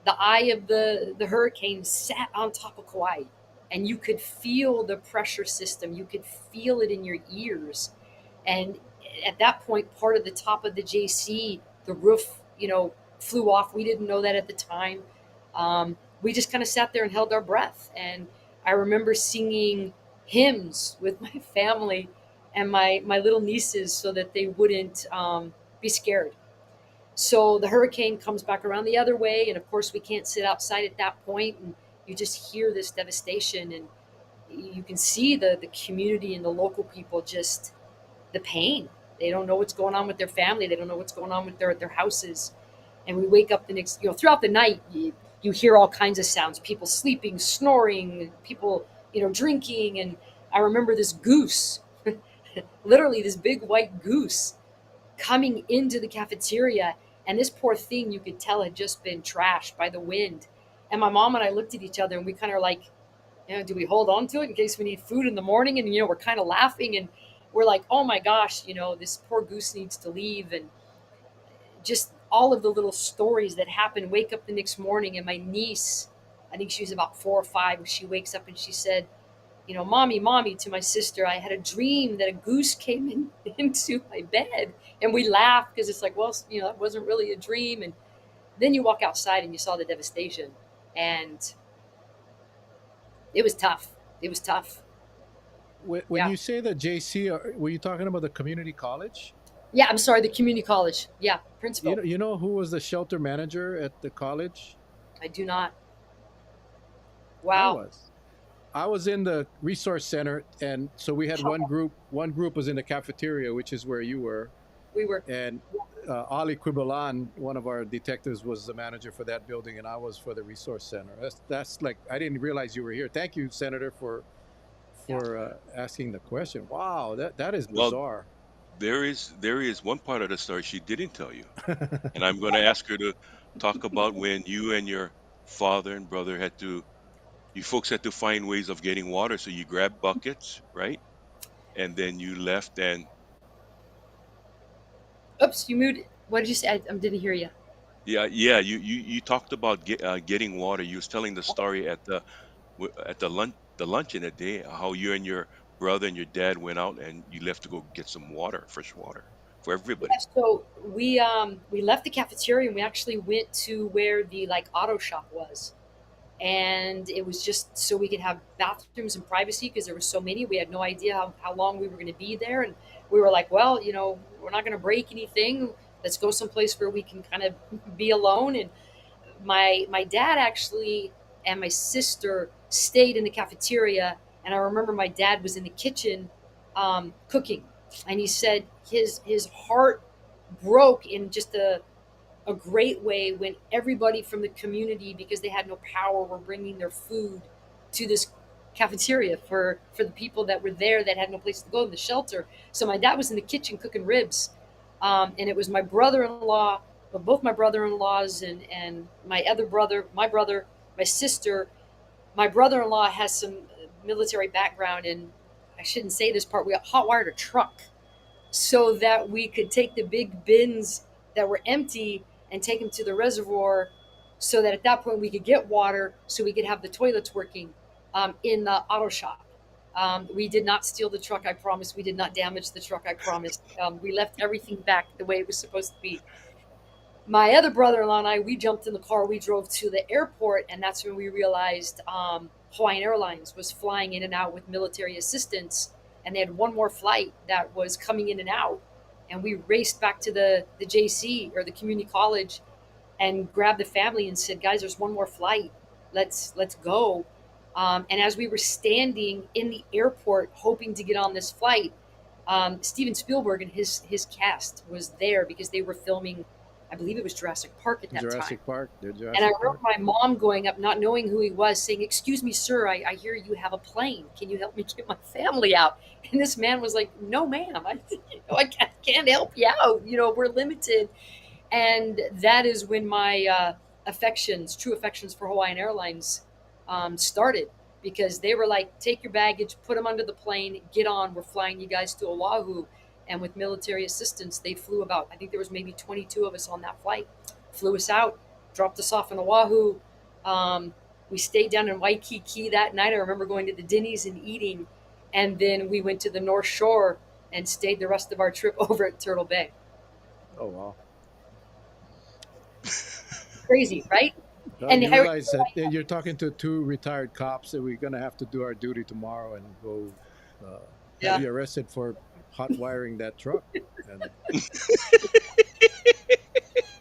the eye of the hurricane sat on top of Kauai, and you could feel the pressure system. You could feel it in your ears. And at that point, part of the top of the JC, the roof, flew off. We didn't know that at the time. We just kind of sat there and held our breath. And I remember singing hymns with my family and my little nieces so that they wouldn't be scared. So the hurricane comes back around the other way, and of course we can't sit outside at that point, and you just hear this devastation, and you can see the community and the local people, just the pain. They don't know what's going on with their family. They don't know what's going on with their houses. And we wake up the next, throughout the night, you hear all kinds of sounds, people sleeping, snoring, people, drinking. And I remember this goose, literally this big white goose coming into the cafeteria. And this poor thing, you could tell, had just been trashed by the wind. And my mom and I looked at each other and we kind of like, do we hold on to it in case we need food in the morning? And, we're kind of laughing and we're like, oh my gosh, this poor goose needs to leave. And just all of the little stories that happen. Wake up the next morning and my niece, I think she was about 4 or 5, she wakes up and she said, mommy, to my sister, I had a dream that a goose came into my bed. And we laughed because it's like, well, that wasn't really a dream. And then you walk outside and you saw the devastation. And it was tough. It was tough. When Yeah. you say the JC, were you talking about the community college? Yeah, I'm sorry, the community college. Yeah, principal. You know who was the shelter manager at the college? I do not. I Wow. was. I was in the resource center, and so we had one group. One group was in the cafeteria, which is where you were, We were. and Ali Quibalan, one of our detectives, was the manager for that building, and I was for the resource center. That's like, I didn't realize you were here. Thank you, Senator, for asking the question. Wow, that is Well, bizarre. there is one part of the story she didn't tell you, and I'm going to ask her to talk about when you and your father and brother you folks had to find ways of getting water, so you grabbed buckets, right? And then you left, and Oops, you moved. What did you say? I didn't hear you. yeah, you talked about getting water. You was telling the story at the luncheon that day, how you and your brother and your dad went out and you left to go get some water, fresh water for everybody. Yeah, so we left the cafeteria and we actually went to where the like auto shop was. And it was just so we could have bathrooms and privacy because there were so many. We had no idea how long we were going to be there. And we were like, well, we're not going to break anything. Let's go someplace where we can kind of be alone. And my dad actually and my sister stayed in the cafeteria. And I remember my dad was in the kitchen cooking. And he said his heart broke in just a great way when everybody from the community, because they had no power, were bringing their food to this cafeteria for the people that were there that had no place to go in the shelter. So my dad was in the kitchen cooking ribs, and it was my brother-in-law, but both my brother-in-laws and my other brother, my sister. My brother-in-law has some military background, and I shouldn't say this part. We hot wired a truck so that we could take the big bins that were empty and take them to the reservoir so that at that point we could get water so we could have the toilets working in the auto shop. We did not steal the truck, I promise. We did not damage the truck, I promise. We left everything back the way it was supposed to be. My other brother-in-law and I, we jumped in the car, we drove to the airport, and that's when we realized Hawaiian Airlines was flying in and out with military assistance, and they had one more flight that was coming in and out. And we raced back to the JC or the community college and grabbed the family and said, guys, there's one more flight. Let's go. And as we were standing in the airport hoping to get on this flight, Steven Spielberg and his cast was there because they were filming, I believe it was Jurassic Park at that Jurassic time. Park. The Jurassic And I Park. remember my mom going up, not knowing who he was, saying, excuse me, sir, I hear you have a plane. Can you help me get my family out? And this man was like, no, ma'am, I can't help you out. We're limited. And that is when my true affections for Hawaiian Airlines started, because they were like, take your baggage, put them under the plane, get on, we're flying you guys to Oahu. And with military assistance, they flew about, I think there was maybe 22 of us on that flight, flew us out, dropped us off in Oahu. Um, we stayed down in Waikiki that night. I remember going to the Denny's and eating. And then we went to the North Shore and stayed the rest of our trip over at Turtle Bay. Oh wow. Crazy, right? Well, And you I, realize that you're talking to two retired cops that we're gonna have to do our duty tomorrow and go uh, have yeah, you arrested for hot wiring that truck. And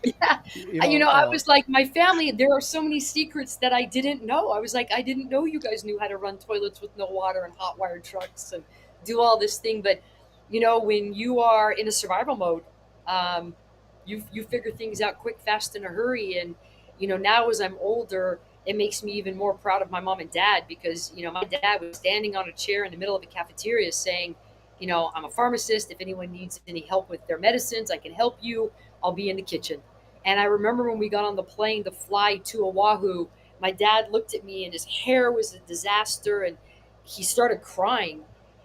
yeah. you You know, know, I was like, my family, there are so many secrets that I didn't know. I was like, I didn't know you guys knew how to run toilets with no water and hot wired trucks and do all this thing. But, you know, when you are in a survival mode, um, you figure things out quick, fast, in a hurry. And, you know, now as I'm older, it makes me even more proud of my mom and dad, because, you know, my dad was standing on a chair in the middle of the cafeteria saying, you know, I'm a pharmacist. If anyone needs any help with their medicines, I can help you. I'll be in the kitchen. And I remember when we got on the plane to fly to Oahu, my dad looked at me and his hair was a disaster, and he started crying.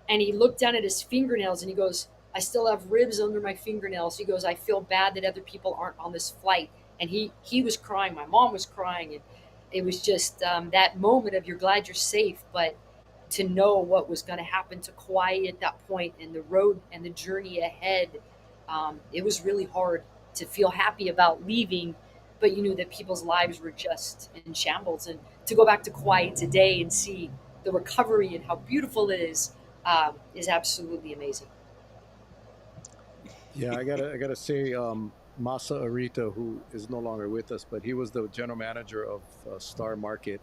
And he looked down at his fingernails and he goes, I still have ribs under my fingernails. He goes, I feel bad that other people aren't on this flight. And he was crying. My mom was crying. And it was just that moment of, you're glad you're safe, but to know what was going to happen to Kauai at that point, and the road and the journey ahead, it was really hard to feel happy about leaving, but you knew that people's lives were just in shambles. And to go back to Kauai today and see the recovery and how beautiful it is absolutely amazing. yeah, I gotta say, Masa Arita, who is no longer with us, but he was the general manager of Star Market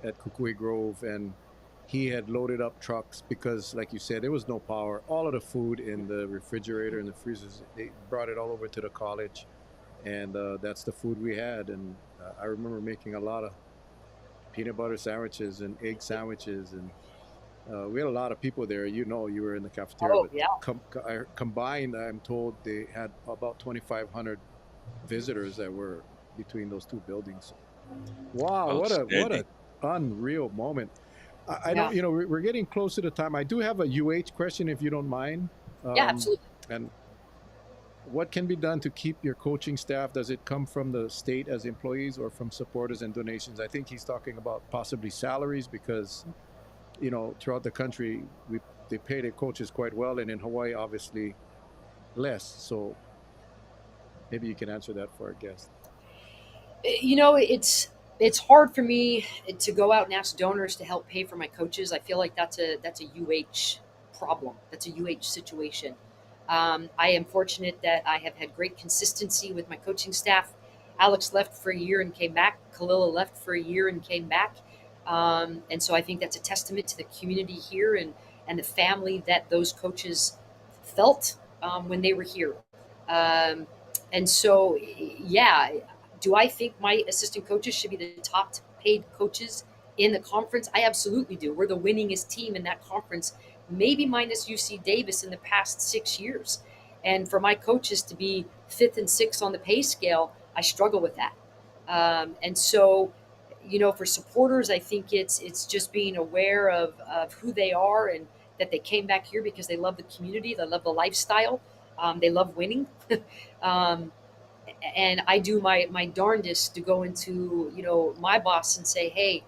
at Kukui Grove, and he had loaded up trucks because, like you said, there was no power. All of the food in the refrigerator and the freezers, they brought it all over to the college, and that's the food we had. And I remember making a lot of peanut butter sandwiches and egg sandwiches, and we had a lot of people there. You know, you were in the cafeteria, Oh but yeah. combined, I'm told they had about 2,500 visitors that were between those two buildings. Wow, what Outstanding. a unreal moment. I know, Yeah. you know, we're getting close to the time. I do have a UH question, if you don't mind. Yeah, Um, absolutely. and what can be done to keep your coaching staff? Does it come from the state as employees or from supporters and donations? I think he's talking about possibly salaries because, you know, throughout the country, they pay their coaches quite well, and in Hawaii, obviously less. So maybe you can answer that for our guest. You know, it's hard for me to go out and ask donors to help pay for my coaches. I feel like that's a UH problem. That's a UH situation. I am fortunate that I have had great consistency with my coaching staff. Alex left for a year and came back. Kalila left for a year and came back. And so I think that's a testament to the community here, and the family that those coaches felt when they were here. Um, and so, yeah, do I think my assistant coaches should be the top paid coaches in the conference? I absolutely do. We're the winningest team in that conference, maybe minus UC Davis in the past 6 years. And for my coaches to be fifth and sixth on the pay scale, I struggle with that. And so, you know, for supporters, I think it's just being aware of who they are, and that they came back here because they love the community, they love the lifestyle, they love winning. um, and I do my darndest to go into, you know, my boss and say, hey,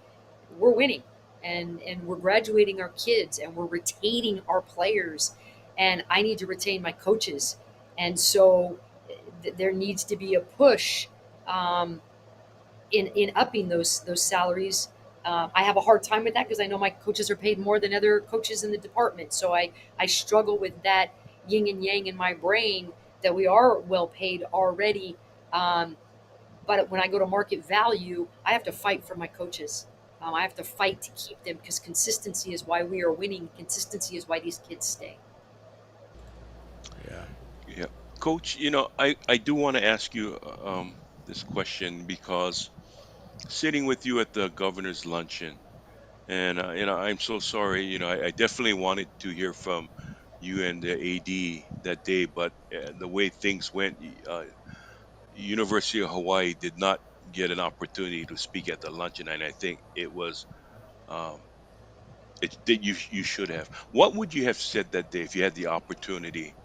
we're winning, and we're graduating our kids, and we're retaining our players, and I need to retain my coaches. And so there needs to be a push um, in upping those salaries. I have a hard time with that because I know my coaches are paid more than other coaches in the department. So I struggle with that yin and yang in my brain, that we are well paid already. Um, but when I go to market value, I have to fight for my coaches. I have to fight to keep them, because consistency is why we are winning. Consistency is why these kids stay. Yeah. Yeah. Coach, I do want to ask you this question because sitting with you at the governor's luncheon, and I'm so sorry. I definitely wanted to hear from you and the AD that day, but the way things went, University of Hawaii did not get an opportunity to speak at the luncheon, and I think it was um, it that you should have. What would you have said that day if you had the opportunity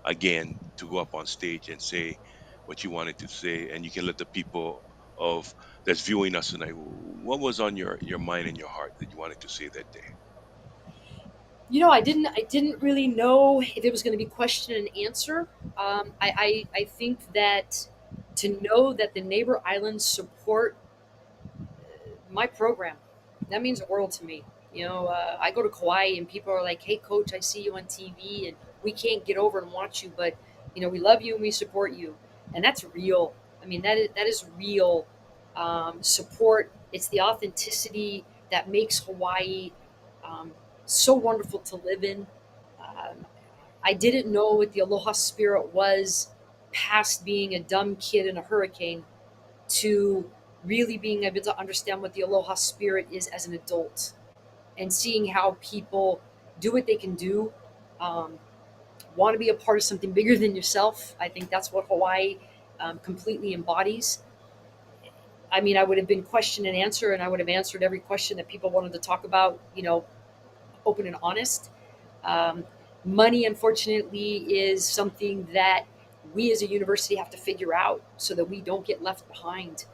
again to go up on stage and say what you wanted to say, and you can let the people of that's viewing us tonight, what was on your mind and your heart that you wanted to say that day? I didn't really know if it was going to be question and answer. I think that to know that the neighbor islands support my program, that means the world to me. I go to Kauai and people are like, "Hey, coach, I see you on TV, and we can't get over and watch you, but we love you and we support you," and that's real. I mean, that is real support. It's the authenticity that makes Hawaii um, so wonderful to live in. Um, I didn't know what the aloha spirit was past being a dumb kid in a hurricane to really being able to understand what the aloha spirit is as an adult and seeing how people do what they can do, um, want to be a part of something bigger than yourself. I think that's what Hawaii completely embodies. I mean, I would have been question and answer, and I would have answered every question that people wanted to talk about, open and honest. Um, Money, unfortunately, is something that we as a university have to figure out so that we don't get left behind.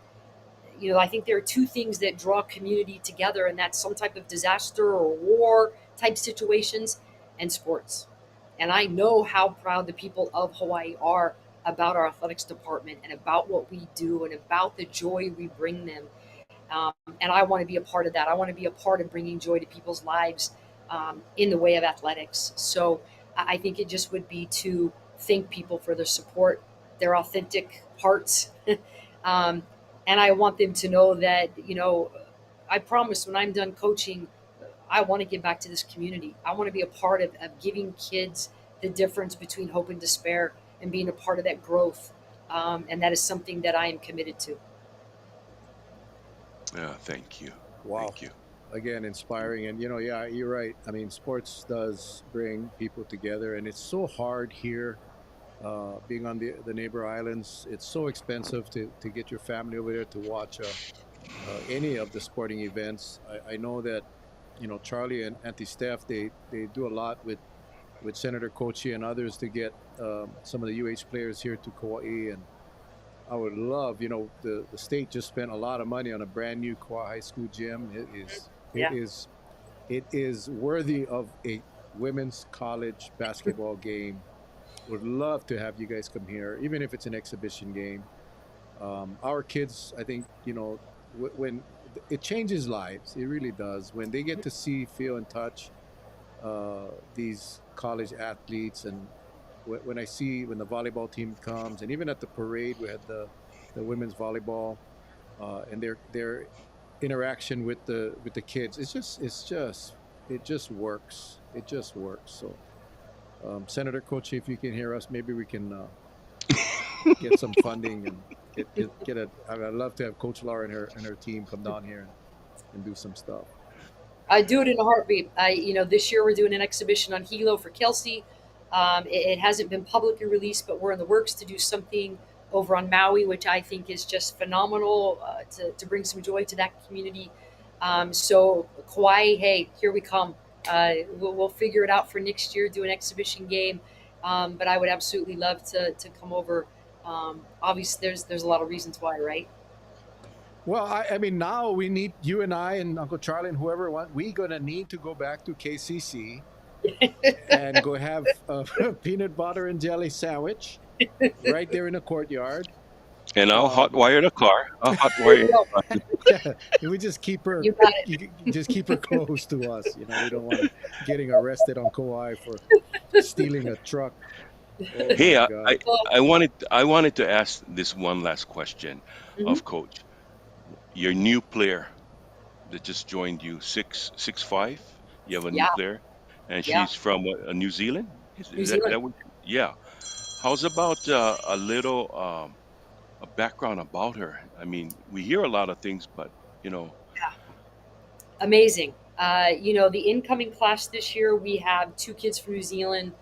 I think there are two things that draw community together, and that's some type of disaster or war type situations and sports. And I know how proud the people of Hawaii are about our athletics department and about what we do and about the joy we bring them. And I want to be a part of that. I want to be a part of bringing joy to people's lives in the way of athletics. So I think it just would be to thank people for their support, their authentic hearts. um, and I want them to know that, I promise when I'm done coaching, I want to give back to this community. I want to be a part of giving kids the difference between hope and despair and being a part of that growth. And that is something that I am committed to. Yeah, thank you, Wow. thank you. Again, inspiring. And, yeah, you're right. I mean, sports does bring people together, and it's so hard here. Being on the neighbor islands, it's so expensive to get your family over there to watch any of the sporting events. I know that, Charlie and Auntie Steph, they do a lot with Senator Kochi and others to get some of the UH players here to Kauai. And I would love, the state just spent a lot of money on a brand new Kauai High School gym. It Yeah. is it is worthy of a women's college basketball game. Would love to have you guys come here, even if it's an exhibition game. Our kids, I think, when it changes lives, it really does. When they get to see, feel, and touch these college athletes, and when I see when the volleyball team comes, and even at the parade, we had the women's volleyball, and their interaction with the kids. It just works. It just works. So, Senator Kochi, if you can hear us, maybe we can get some funding and get a. I'd love to have Coach Laura and her team come down here and do some stuff. I do it in a heartbeat. This year we're doing an exhibition on Hilo for Kelsey. It hasn't been publicly released, but we're in the works to do something over on Maui, which I think is just phenomenal to bring some joy to that community. So Kauai, hey, here we come. We'll figure it out for next year, do an exhibition game. But I would absolutely love to come over. Obviously, there's a lot of reasons why, right? Well, I mean, now we need you and I and Uncle Charlie and whoever want. We're gonna need to go back to KCC and go have a peanut butter and jelly sandwich right there in the courtyard. And I'll Um, hotwire the car. I'll hotwire. yeah, we just keep her. You got it. Just keep her close to us. We don't want her getting arrested on Kauai for stealing a truck. Oh Hey, my I, God! I I wanted to ask this one last question Mhm. of Coach. Your new player that just joined you, 6'5". You have a new Yeah, player, and yeah. she's from New Zealand. New Is that Zealand. what? Yeah. How's about a little a background about her? I mean, we hear a lot of things, but you know, Amazing. The incoming class this year, we have two kids from New Zealand,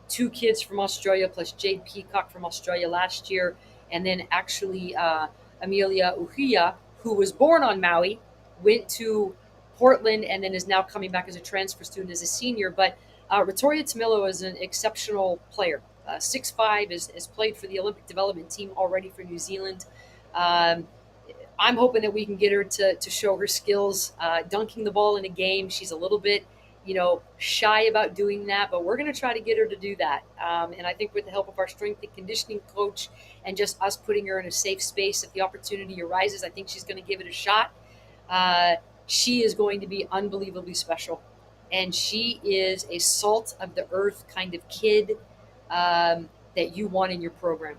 two kids from Australia, plus Jade Peacock from Australia last year. And then actually, Amelia Uhia, who was born on Maui, went to Portland and then is now coming back as a transfer student as a senior. But Ratoria Tamilo is an exceptional player. 6'5", has played for the Olympic development team already for New Zealand. Um, I'm hoping that we can get her to show her skills dunking the ball in a game. She's a little bit, shy about doing that, but we're going to try to get her to do that. And I think with the help of our strength and conditioning coach and just us putting her in a safe space, if the opportunity arises, I think she's going to give it a shot. She is going to be unbelievably special. And she is a salt of the earth kind of kid that you want in your program.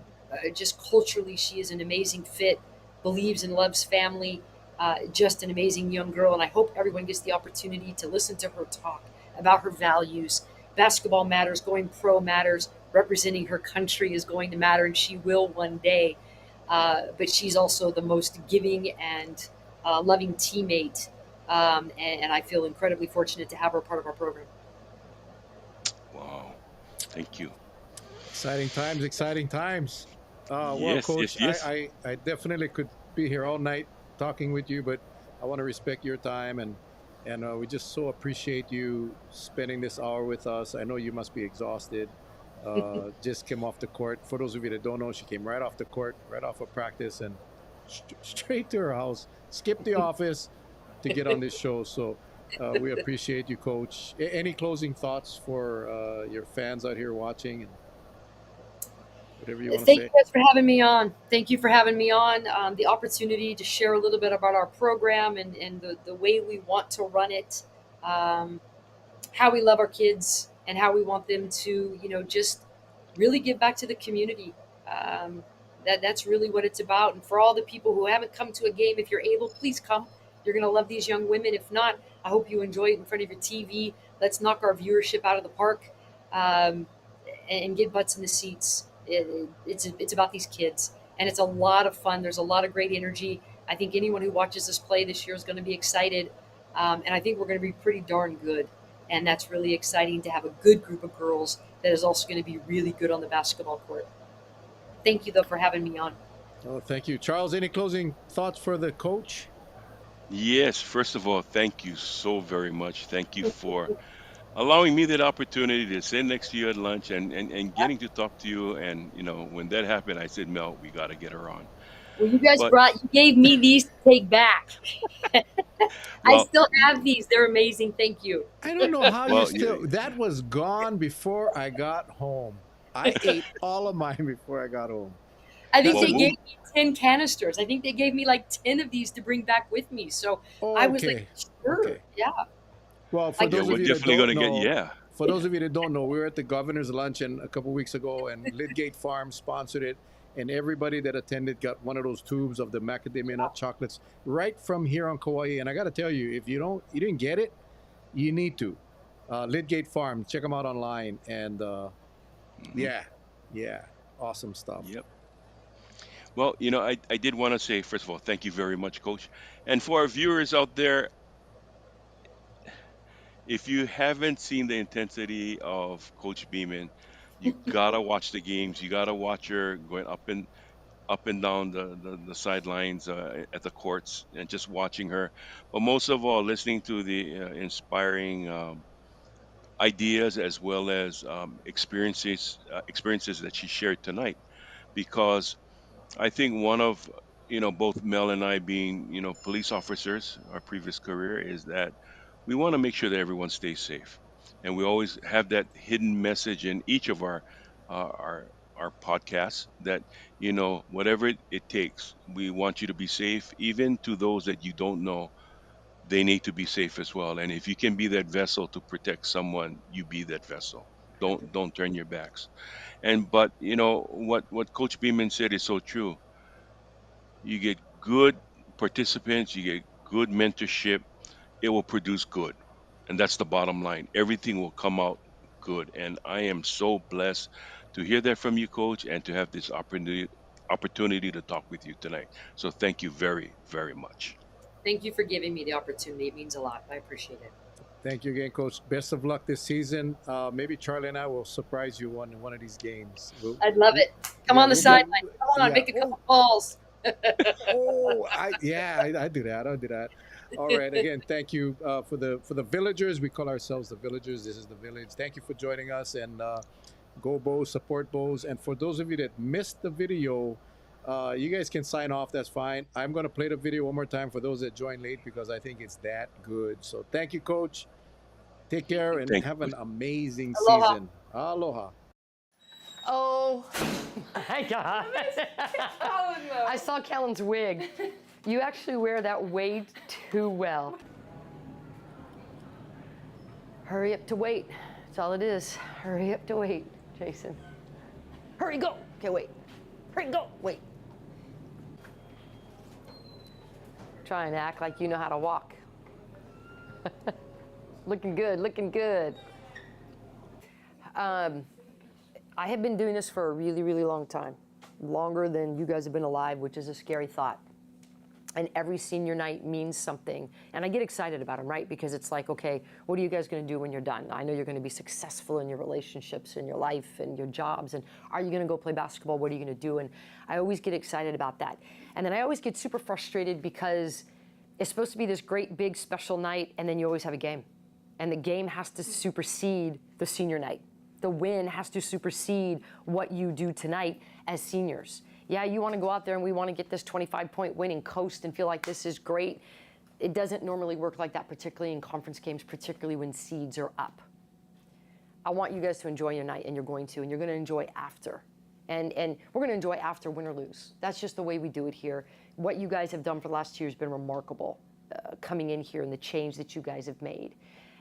Just culturally, she is an amazing fit, believes and loves family, just an amazing young girl. And I hope everyone gets the opportunity to listen to her talk about her values. Basketball matters, going pro matters, representing her country is going to matter, and she will one day. But she's also the most giving and loving teammate. And I feel incredibly fortunate to have her part of our program. Wow. Thank you. Exciting times, exciting times. Well, Yes, Coach, yes, yes. I definitely could be here all night talking with you, but I want to respect your time, and we just so appreciate you spending this hour with us. I know you must be exhausted. Just came off the court. For those of you that don't know, she came right off the court, right off of practice, and straight to her house, skipped the office to get on this show. So we appreciate you, Coach. Any closing thoughts for your fans out here watching, and whatever you want to Thank you say? guys for having me on. Thank you for having me on. The opportunity to share a little bit about our program and the way we want to run it, um, how we love our kids, and how we want them to, just really give back to the community. Um, that's really what it's about. And for all the people who haven't come to a game, if you're able, please come. You're going to love these young women. If not, I hope you enjoy it in front of your TV. Let's knock our viewership out of the park. And get butts in the seats. It's about these kids, and it's a lot of fun. There's a lot of great energy. I think anyone who watches us play this year is going to be excited, and I think we're going to be pretty darn good. And that's really exciting to have a good group of girls that is also going to be really good on the basketball court. Thank you, though, for having me on. Oh, thank you, Charles. Any closing thoughts for the coach? Yes, first of all, thank you so very much. Thank you for allowing me that opportunity to sit next to you at lunch and getting to talk to you. And, when that happened, I said, Mel, we got to get her on. Well, But, you gave me these to take back. I well, still have these. They're amazing. Thank you. I don't know how you well, still. That was gone before I got home. I ate all of mine before I got home. I think That's well, they a. gave me 10 canisters. I think they gave me like 10 of these to bring back with me. So I was like, Okay. sure. Okay. Yeah. Well, I for yeah, those can we're of you that definitely going don't to get, know, yeah. for those of you that don't know, we were at the governor's luncheon a couple weeks ago, and Lidgate Farm sponsored it, and everybody that attended got one of those tubes of the macadamia nut chocolates right from here on Kauai. And I got to tell you, if you didn't get it, you need to. Lidgate Farm, check them out online, and Hmm. yeah, yeah, awesome stuff. Yep. Well, I did want to say, first of all, thank you very much, Coach. And for our viewers out there, if you haven't seen the intensity of Coach Beeman, you gotta watch the games. You gotta watch her going up and down the sidelines at the courts, and just watching her. But most of all, listening to the inspiring ideas, as well as experiences that she shared tonight. Because I think one of, both Mel and I, being, police officers, our previous career, is that we want to make sure that everyone stays safe, and we always have that hidden message in each of our podcasts, that, whatever it takes, we want you to be safe. Even to those that you don't know, they need to be safe as well. And if you can be that vessel to protect someone, you be that vessel. Don't turn your backs. And but what Coach Beeman said is so true. You get good participants, you get good mentorship, it will produce good. And that's the bottom line. Everything will come out good. And I am so blessed to hear that from you, Coach, and to have this opportunity to talk with you tonight. So thank you very, very much. Thank you for giving me the opportunity. It means a lot. I appreciate it. Thank you again, Coach. Best of luck this season. Maybe Charlie and I will surprise you on one of these games. I'd love it. Come Yeah, on the sideline. Come on, yeah. make a couple calls. Oh, I do that. I'll do that. All right. Again, thank you for the villagers. We call ourselves the villagers. This is the village. Thank you for joining us, and go Bows, support Bows. And for those of you that missed the video, you guys can sign off. That's fine. I'm going to play the video one more time for those that joined late because I think it's that good. So thank you, Coach. Take care and Thank have you. an amazing Aloha. season. Aloha. Oh my God. I saw Kellen's wig. You actually wear that way too well. Hurry up to wait. That's all it is. Hurry up to wait, Jason. Hurry, go. Okay, wait. Hurry, go. Wait. Try and act like you know how to walk. Looking good, looking good. I have been doing this for a really, really long time. Longer than you guys have been alive, which is a scary thought. And every senior night means something. And I get excited about them, right? Because it's like, okay, what are you guys going to do when you're done? I know you're going to be successful in your relationships, in your life, and your jobs. And are you going to go play basketball? What are you going to do? And I always get excited about that. And then I always get super frustrated because it's supposed to be this great, big, special night, and then you always have a game. And the game has to supersede the senior night. The win has to supersede what you do tonight as seniors. Yeah, you want to go out there and we want to get this 25-point win and coast and feel like this is great. It doesn't normally work like that, particularly in conference games, particularly when seeds are up. I want you guys to enjoy your night, and you're going to, and you're going to enjoy after. And we're going to enjoy after, win or lose. That's just the way we do it here. What you guys have done for the last 2 years has been remarkable, coming in here and the change that you guys have made.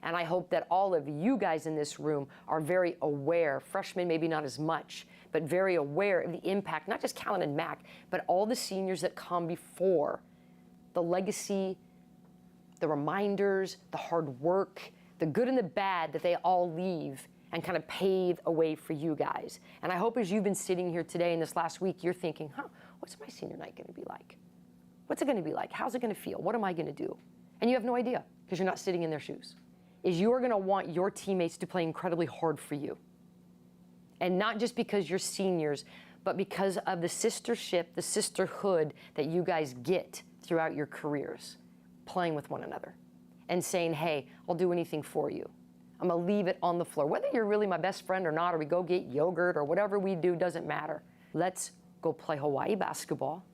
And I hope that all of you guys in this room are very aware, freshmen maybe not as much, but very aware of the impact, not just Callan and Mac, but all the seniors that come before, the legacy, the reminders, the hard work, the good and the bad that they all leave and kind of pave a way for you guys. And I hope as you've been sitting here today and this last week, you're thinking, what's my senior night going to be like? What's it going to be like? How's it going to feel? What am I going to do? And you have no idea because you're not sitting in their shoes. Is you're going to want your teammates to play incredibly hard for you. And not just because you're seniors, but because of the sistership, the sisterhood that you guys get throughout your careers, playing with one another and saying, hey, I'll do anything for you. I'm going to leave it on the floor. Whether you're really my best friend or not, or we go get yogurt or whatever we do, doesn't matter. Let's go play Hawaii basketball,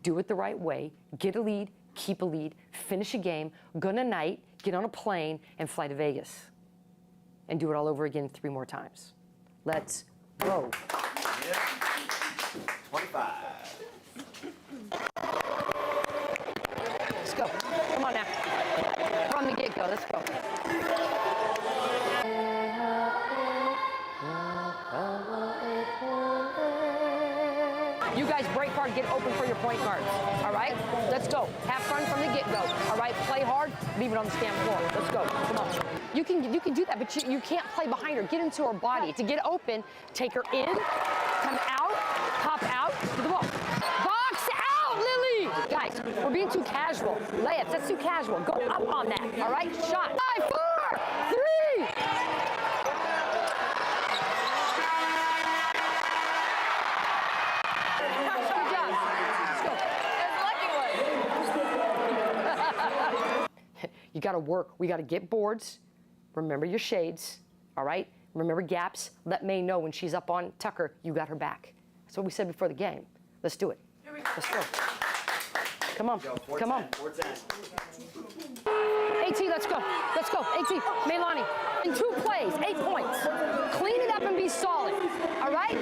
do it the right way, get a lead, keep a lead, finish a game, go to night, get on a plane, and fly to Vegas. And do it all over again 3 more times. Let's go. Yep. 25. Let's go. Come on now. From the get-go, let's go. You guys break hard, get open for your point guards. All right? Let's go. Have fun from the get-go. All right? Play hard, leave it on the stand floor. Let's go. Come on. You can do that, but you can't play behind her. Get into her body. To get open, take her in, come out, pop out to the ball. Box out, Lily! Guys, we're being too casual. Layups, that's too casual. Go up on that. All right? Shot. 5, 4, 3. You got to work. We got to get boards. Remember your shades, all right? Remember gaps. Let May know when she's up on Tucker, you got her back. That's what we said before the game. Let's do it. Let's go. Come on. Come on. 18, let's go. Let's go. 18, Maylani. In 2 plays, 8 points. Clean it up and be solid, all right?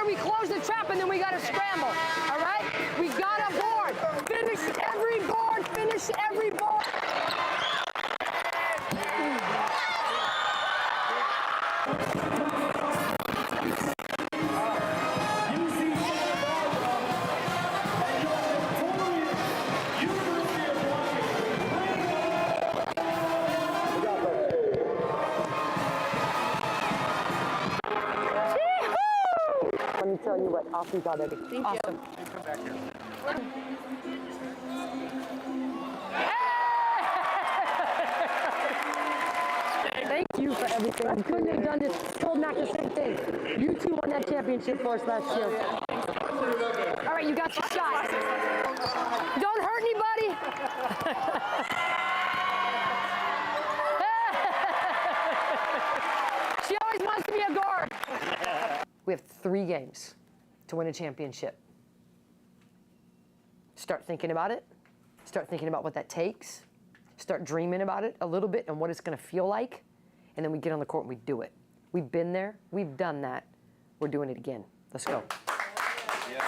We close the trap and then we got to scramble. All right? We got a board. Finish every board. Finish every board. sweat off you already. Thank Awesome. you. Come back here. Thank you for everything. I couldn't have done this. Told Mac the same thing. You two won that championship for us last year. All right, you got your shot. Don't hurt anybody. She always wants to be a guard. We have 3 games to win a championship. Start thinking about it. Start thinking about what that takes. Start dreaming about it a little bit and what it's going to feel like. And then we get on the court and we do it. We've been there. We've done that. We're doing it again. Let's go. Yeah.